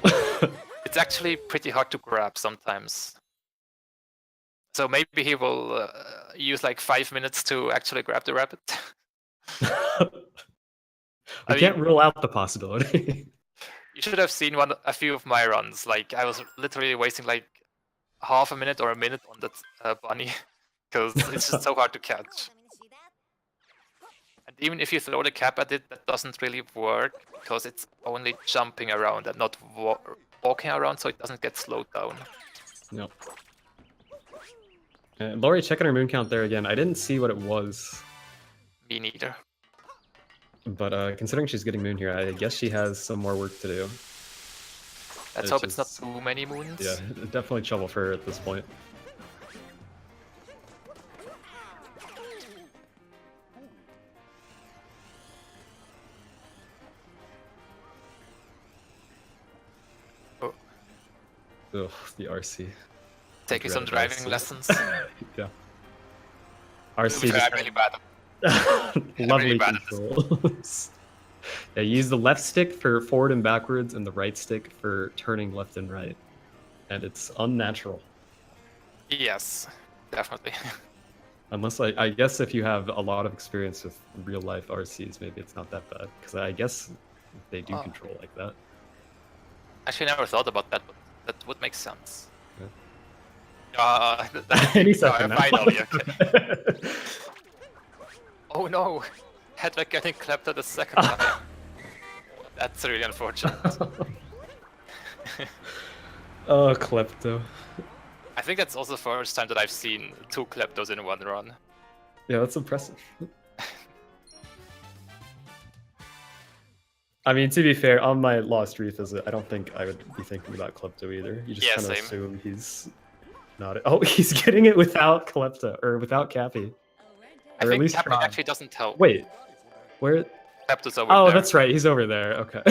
It's actually pretty hard to grab sometimes. So maybe he will use like 5 minutes to actually grab the rabbit. I can't rule out the possibility. You should have seen a few of my runs. Like I was literally wasting like half a minute or a minute on that bunny because it's just so hard to catch. And even if you throw the cap at it, that doesn't really work because it's only jumping around and not walking around, so it doesn't get slowed down. Yep. Laurie, checking her moon count there again. I didn't see what it was. Me neither. But considering she's getting moon here, I guess she has some more work to do. Let's hope it's not too many moons. Yeah, definitely trouble for her at this point. Oh. Ugh, the RC. Taking some driving lessons. Yeah. RC I'm really bad. lovely really bad controls. Yeah, you use the left stick for forward and backwards and the right stick for turning left and right. And it's unnatural. Yes, definitely. Unless, I guess if you have a lot of experience with real life RCs, maybe it's not that bad. Because I guess they do control like that. Actually, I never thought about that, but that would make sense. Yeah. Finally, okay. Oh no! Hedweg getting clapped at the second time. That's really unfortunate. Oh, Klepto. I think that's also the first time that I've seen 2 Kleptos in one run. Yeah, that's impressive. I mean, to be fair, on my Lost Revisit, I don't think I would be thinking about Klepto either. You just kind of assume he's not... Oh, he's getting it without Klepto, or without Cappy. I think Cappy actually doesn't help. Wait, where? Klepto's over there. Oh, that's right, he's over there, okay.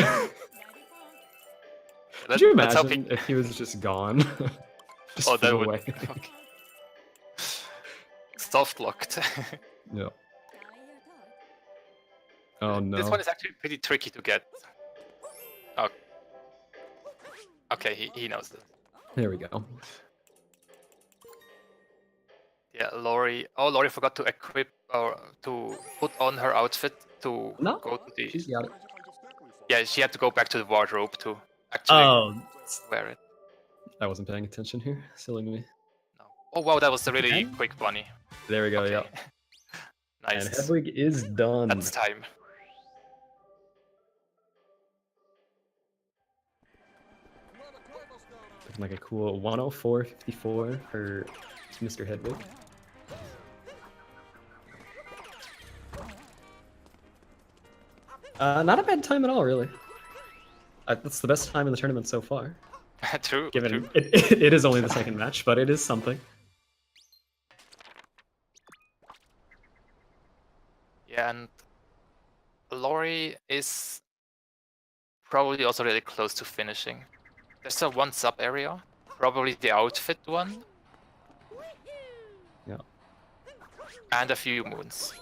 Could you imagine if he was just gone? Just that would... away. Okay. Soft locked. Yeah. Oh no. This one is actually pretty tricky to get. Oh. Okay, he knows this. There we go. Yeah, Laurie. Oh, Laurie forgot to equip or to put on her outfit to No, go to the. she's got it. Yeah, she had to go back to the wardrobe to actually Oh, wear it. I wasn't paying attention here. Silly me. No. Oh wow, that was a really And- quick bunny. There we go. Okay. Yeah. Nice. And Hedweg is done. That's time. Looking like a cool 104.54 for Mr. Hedweg. Not a bad time at all, really. That's the best time in the tournament so far. True. Given True. it is only the second match, but it is something. Yeah, and Laurie is probably also really close to finishing. There's a one sub area, probably the outfit one. Yeah. And a few moons.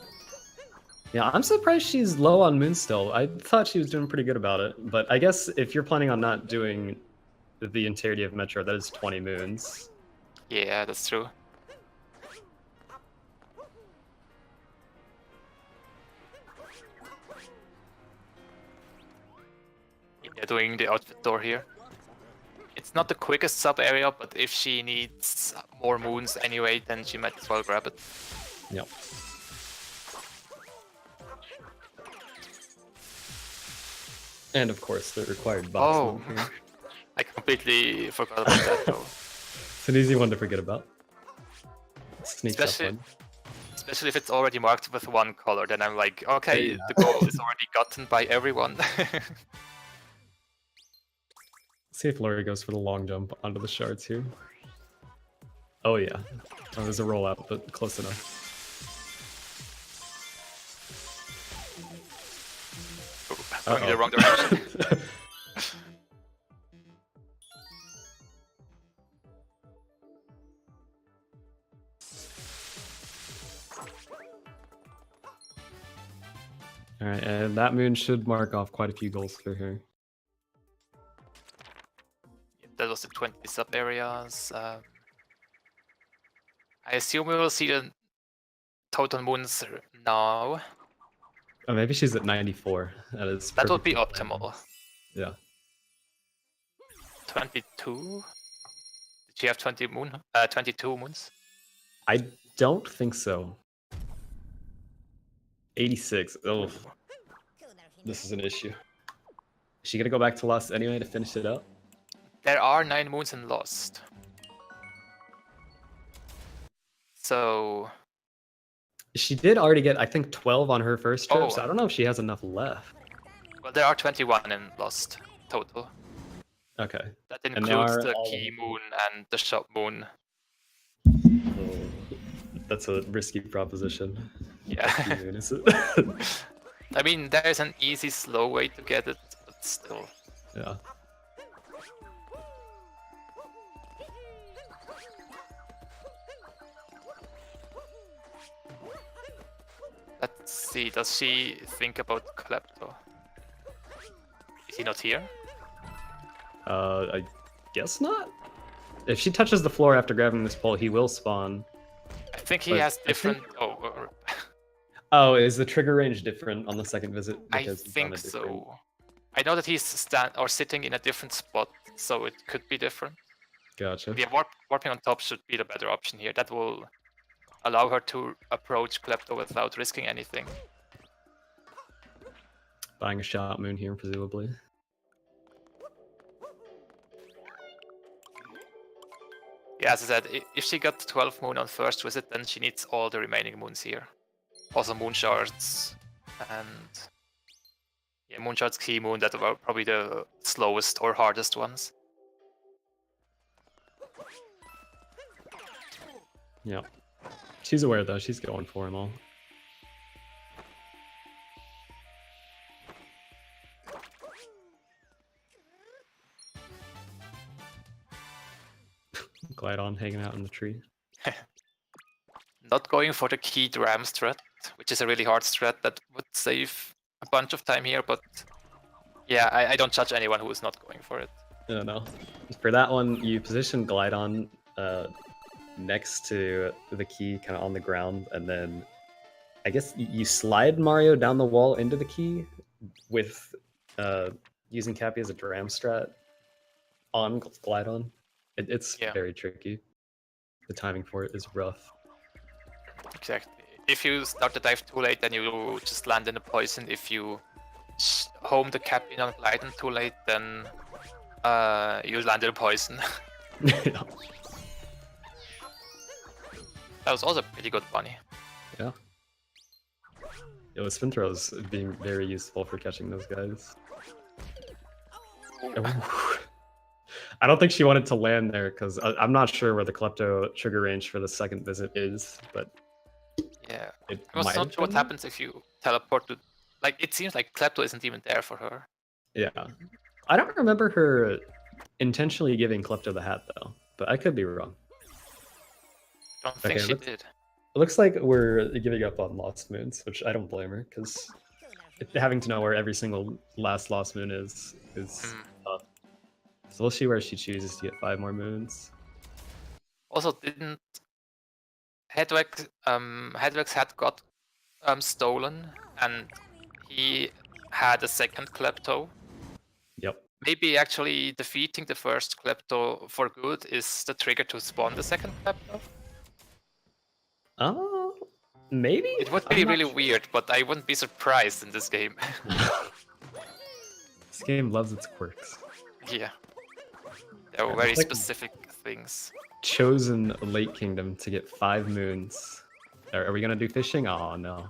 Yeah, I'm surprised she's low on moon still. I thought she was doing pretty good about it, but I guess if you're planning on not doing the entirety of Metro, that is 20 moons. Yeah, that's true. Yeah, doing the outfit door here. It's not the quickest sub area, but if she needs more moons anyway, then she might as well grab it. Yep. And of course, the required box. Oh, I completely forgot about that though. It's an easy one to forget about. Sneaks up Especially, one. especially if it's already marked with one color, then I'm like, okay, Yeah. the goal is already gotten by everyone. See if Laurie goes for the long jump onto the shards here. Oh yeah. Oh, there's a rollout, but close enough. Going in the wrong direction. Alright, and that moon should mark off quite a few goals for her. That was the 20 sub areas. I assume we will see the total moons now. Oh, maybe she's at 94. That would be perfectly fine. optimal. Yeah. 22? Did she have 22 moons? I don't think so. 86. Oh, this is an issue. Is she gonna go back to Lost anyway to finish it up? There are 9 moons in Lost. So... She did already get, I think, 12 on her first trip, Oh. so I don't know if she has enough left. Well, there are 21 in Lost total. Okay. That they includes are the all- key moon and the shop moon. Oh, that's a risky proposition. Yeah. Key moon, is it? I mean, there is an easy, slow way to get it, but still. Yeah. Let's see, does she think about Klepto? Is he not here? I guess not. If she touches the floor after grabbing this pole, he will spawn. I think he But has I different... think- Oh, Oh, is the trigger range different on the second visit? I Because it's on think a different- so. I know that he's sitting in a different spot, so it could be different. Gotcha. Yeah, warping on top should be the better option here. That will allow her to approach Klepto without risking anything. Buying a shot moon here, presumably. Yeah, as I said, if she got 12 moon on first visit, then she needs all the remaining moons here. Also moon shards, and yeah, moon shards, key moon, that were probably the slowest or hardest ones. Yeah. She's aware though, she's going for them all. Glide on hanging out in the tree. Not going for the keyed ram strat, which is a really hard strat that would save a bunch of time here, but yeah, I don't judge anyone who is not going for it. No. For that one, you position glide on next to the key, kind of on the ground, and then I guess you slide Mario down the wall into the key with using Cappy as a dram strat on glide on. It's very tricky. The timing for it is rough. Exactly. If you start the dive too late, then you just land in the poison. If you home the Cappy on gliding too late, then you land in the poison. Yeah. That was also pretty good bunny. Yeah. Spin throws being very useful for catching those guys. Oh. I don't think she wanted to land there because I'm not sure where the Klepto trigger range for the second visit is, but yeah, it I was might not have sure what been. happens if you teleport to. Like, it seems like Klepto isn't even there for her. Yeah, I don't remember her intentionally giving Klepto the hat though, but I could be wrong. I don't think she did. It looks like we're giving up on Lost Moons, which I don't blame her, because having to know where every single last Lost Moon is tough. So we'll see where she chooses to get 5 more moons. Also, didn't Hedweg, Hedweg's hat got stolen, and he had a second Klepto. Yep. Maybe actually defeating the first Klepto for good is the trigger to spawn the second Klepto? Maybe? It would be really weird, but I wouldn't be surprised in this game. This game loves its quirks. Yeah. There were very specific things. Chosen Late Kingdom to get 5 moons. Are we gonna do fishing? Oh no.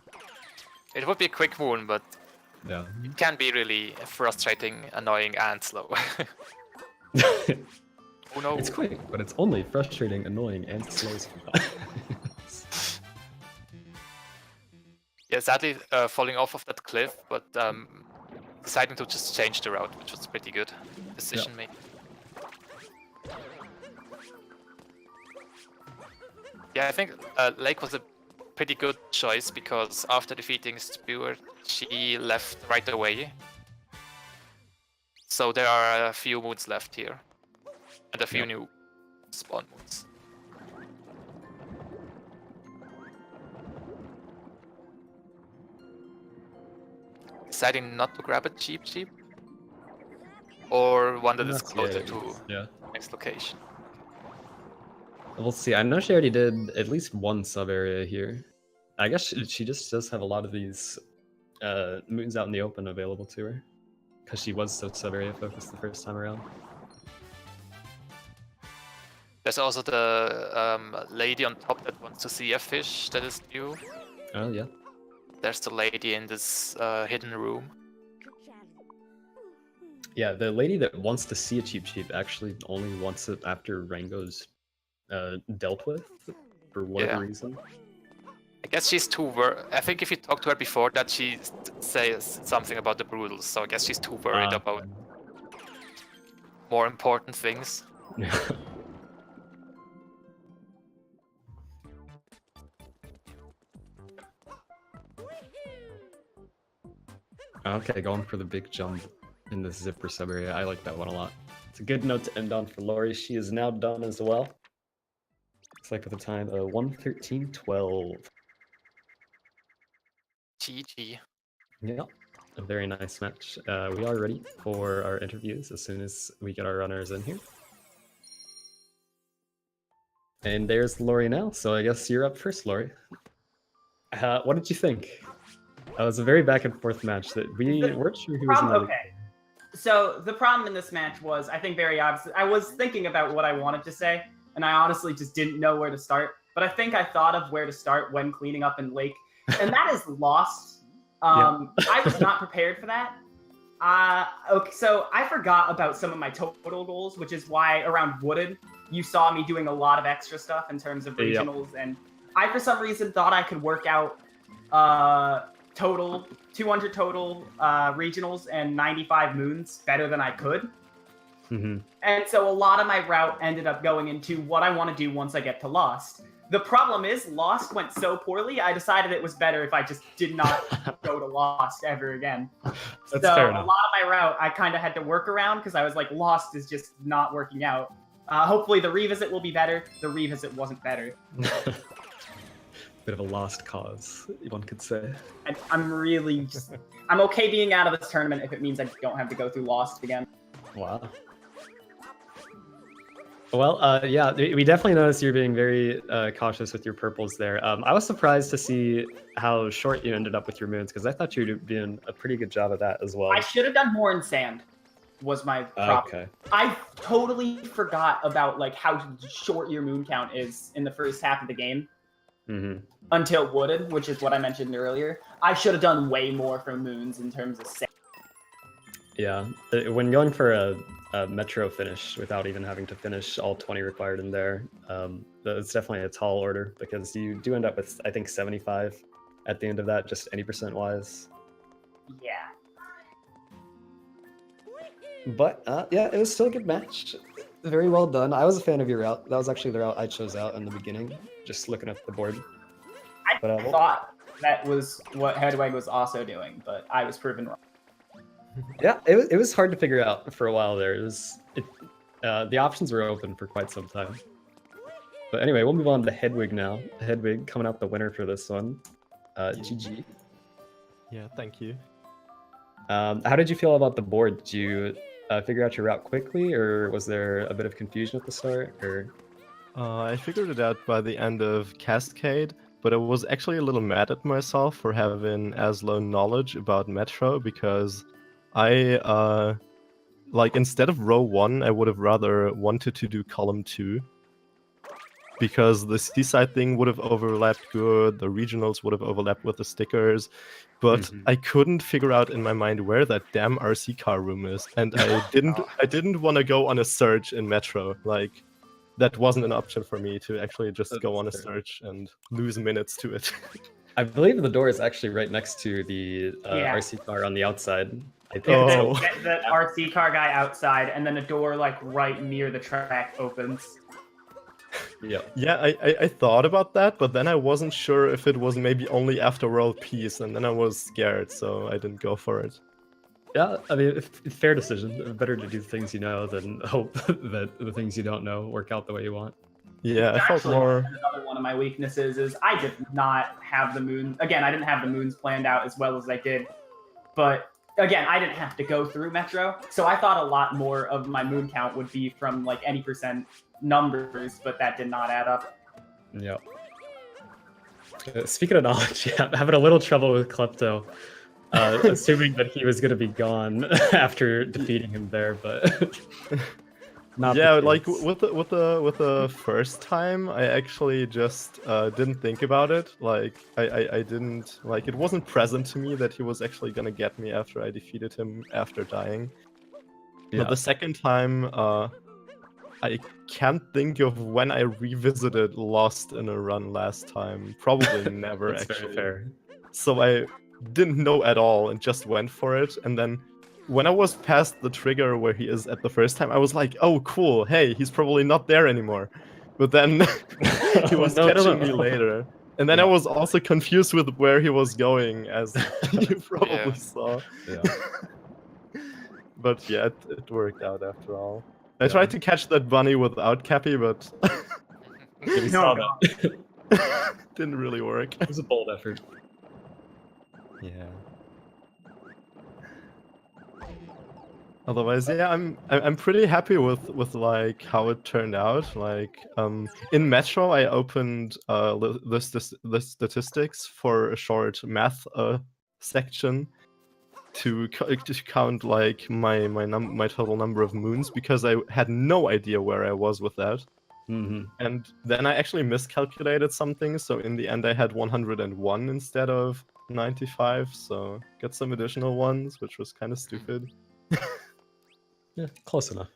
It would be a quick moon, but Yeah. it can be really frustrating, annoying, and slow. Oh no. It's quick, but it's only frustrating, annoying, and slow. Yeah, sadly falling off of that cliff, but deciding to just change the route, which was pretty good decision making. Yeah, I think Lake was a pretty good choice because after defeating Stewart, she left right away. So there are a few moons left here, and a few new spawn moons. Deciding not to grab a cheap, or one that is closer to the next location. We'll see. I know she already did at least one sub area here. I guess she just does have a lot of these moons out in the open available to her, because she was so sub area focused the first time around. There's also the lady on top that wants to see a fish that is new. Oh yeah. There's the lady in this hidden room. Yeah, the lady that wants to see a cheap actually only wants it after Rango's dealt with for whatever reason. I guess she's too I think if you talk to her before that, she says something about the Brutals, so I guess she's too worried about more important things. Okay, going for the big jump in this zipper sub area. I like that one a lot. It's a good note to end on for Laurie. She is now done as well. Looks like with a time of 1:13:12. GG. Yeah, a very nice match. We are ready for our interviews as soon as we get our runners in here. And there's Laurie now, so I guess you're up first, Laurie. What did you think? It was a very back and forth match that we weren't sure who was in the Okay. So the problem in this match was, I think, very obvious. I was thinking about what I wanted to say, and I honestly just didn't know where to start. But I think I thought of where to start when cleaning up in Lake, and that is Lost. I was not prepared for that. Okay, so I forgot about some of my total goals, which is why around Wooded, you saw me doing a lot of extra stuff in terms of regionals, and I, for some reason, thought I could work out total 200 total regionals and 95 moons better than I could. Mm-hmm. And so a lot of my route ended up going into what I want to do once I get to Lost. The problem is Lost went so poorly, I decided it was better if I just did not go to Lost ever again. That's fair enough. A lot of my route I kind of had to work around because I was like, Lost is just not working out. Hopefully the revisit will be better. The revisit wasn't better. Bit of a lost cause, one could say. I'm really just... I'm okay being out of this tournament if it means I don't have to go through Lost again. Wow. Well, yeah, we definitely noticed you're being very cautious with your purples there. I was surprised to see how short you ended up with your moons, because I thought you were doing a pretty good job of that as well. I should have done more in sand, was my problem. Okay. I totally forgot about like how short your moon count is in the first half of the game. Mm-hmm. Until wooded, which is what I mentioned earlier. I should have done way more for moons in terms of sand. Yeah, when going for a metro finish without even having to finish all 20 required in there, it's definitely a tall order, because you do end up with, I think, 75 at the end of that, just any percent wise. Yeah. But yeah, it was still a good match. Very well done. I was a fan of your route. That was actually the route I chose out in the beginning, just looking at the board. I thought that was what Hedweg was also doing, but I was proven wrong. Yeah, it was hard to figure out for a while there. The options were open for quite some time. But anyway, we'll move on to Hedwig now. Hedwig coming out the winner for this one. GG. Yeah, thank you. How did you feel about the board? Did you figure out your route quickly, or was there a bit of confusion at the start? Or I figured it out by the end of Cascade, but I was actually a little mad at myself for having as low knowledge about Metro, because I, like, instead of row 1, I would have rather wanted to do column 2. Because the seaside thing would have overlapped good, the regionals would have overlapped with the stickers, but I couldn't figure out in my mind where that damn RC car room is, and I didn't want to go on a search in Metro. Like, that wasn't an option for me to actually just go on a search and lose minutes to it. I believe the door is actually right next to the Yeah. RC car on the outside. I think Oh. The RC car guy outside, and then a door like right near the track opens. Yeah. Yeah, I thought about that, but then I wasn't sure if it was maybe only after World Peace, and then I was scared, so I didn't go for it. Yeah, I mean, fair decision. Better to do things you know than hope that the things you don't know work out the way you want. Yeah, I felt Actually, more... another one of my weaknesses is I did not have the moon. Again, I didn't have the moons planned out as well as I did. But again, I didn't have to go through Metro, so I thought a lot more of my moon count would be from like any percent numbers, but that did not add up. Yeah. Speaking of knowledge, yeah, I'm having a little trouble with Klepto. Assuming that he was going to be gone after defeating him there, but not. Yeah, like with the first time, I actually just didn't think about it. Like I didn't, like, it wasn't present to me that he was actually gonna get me after I defeated him after dying. Yeah. But the second time, I can't think of when I revisited Lost in a run last time. Probably never. That's actually. very fair. So I didn't know at all and just went for it. And then when I was past the trigger where he is at the first time, I was like, oh, cool. Hey, he's probably not there anymore. But then he was catching me later. And then I was also confused with where he was going, as you probably saw. Yeah. But yeah, it worked out after all. I tried to catch that bunny without Cappy, but We saw that. didn't really work. It was a bold effort. Yeah. Otherwise, yeah, I'm pretty happy with like how it turned out. Like in Metro, I opened the statistics for a short math section to count like my total number of moons, because I had no idea where I was with that. And then I actually miscalculated something, so in the end I had 101 instead of 95, so got some additional ones, which was kind of stupid. Yeah, close enough.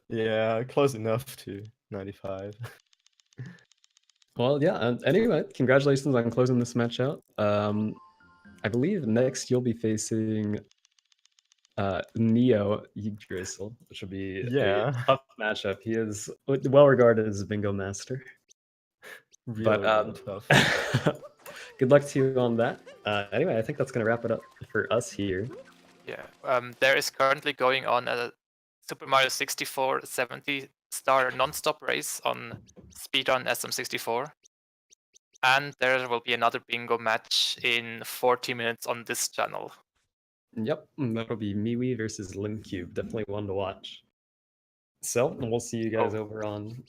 Yeah, close enough to 95. Well, yeah. Anyway, congratulations on closing this match out. I believe next you'll be facing Neo Yggdrasil, which will be a tough matchup. He is well regarded as a bingo master. Really tough. Good luck to you on that. Anyway, I think that's going to wrap it up for us here. Yeah, there is currently going on a Super Mario 64 70 star non-stop race on Speedrun SM64. And there will be another bingo match in 40 minutes on this channel. Yep, that'll be MeWe versus Limcube. Definitely one to watch. So we'll see you guys over on.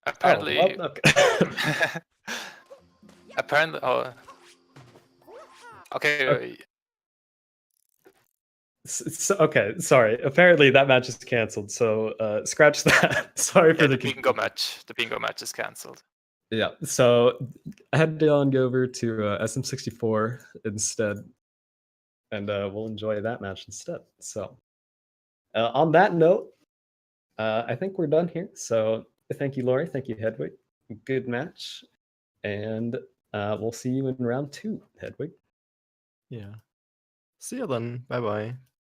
Apparently, Oh, well, okay. apparently, oh, okay. Okay, sorry. Apparently that match is canceled, so scratch that. Sorry for The bingo match. The bingo match is cancelled. Yeah, so I had to go over to SM64 instead, and we'll enjoy that match instead. So on that note, I think we're done here. So thank you, Laurie. Thank you, Hedwig. Good match, and we'll see you in round 2, Hedwig. Yeah. See you then. Bye bye.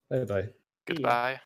Bye bye. Goodbye.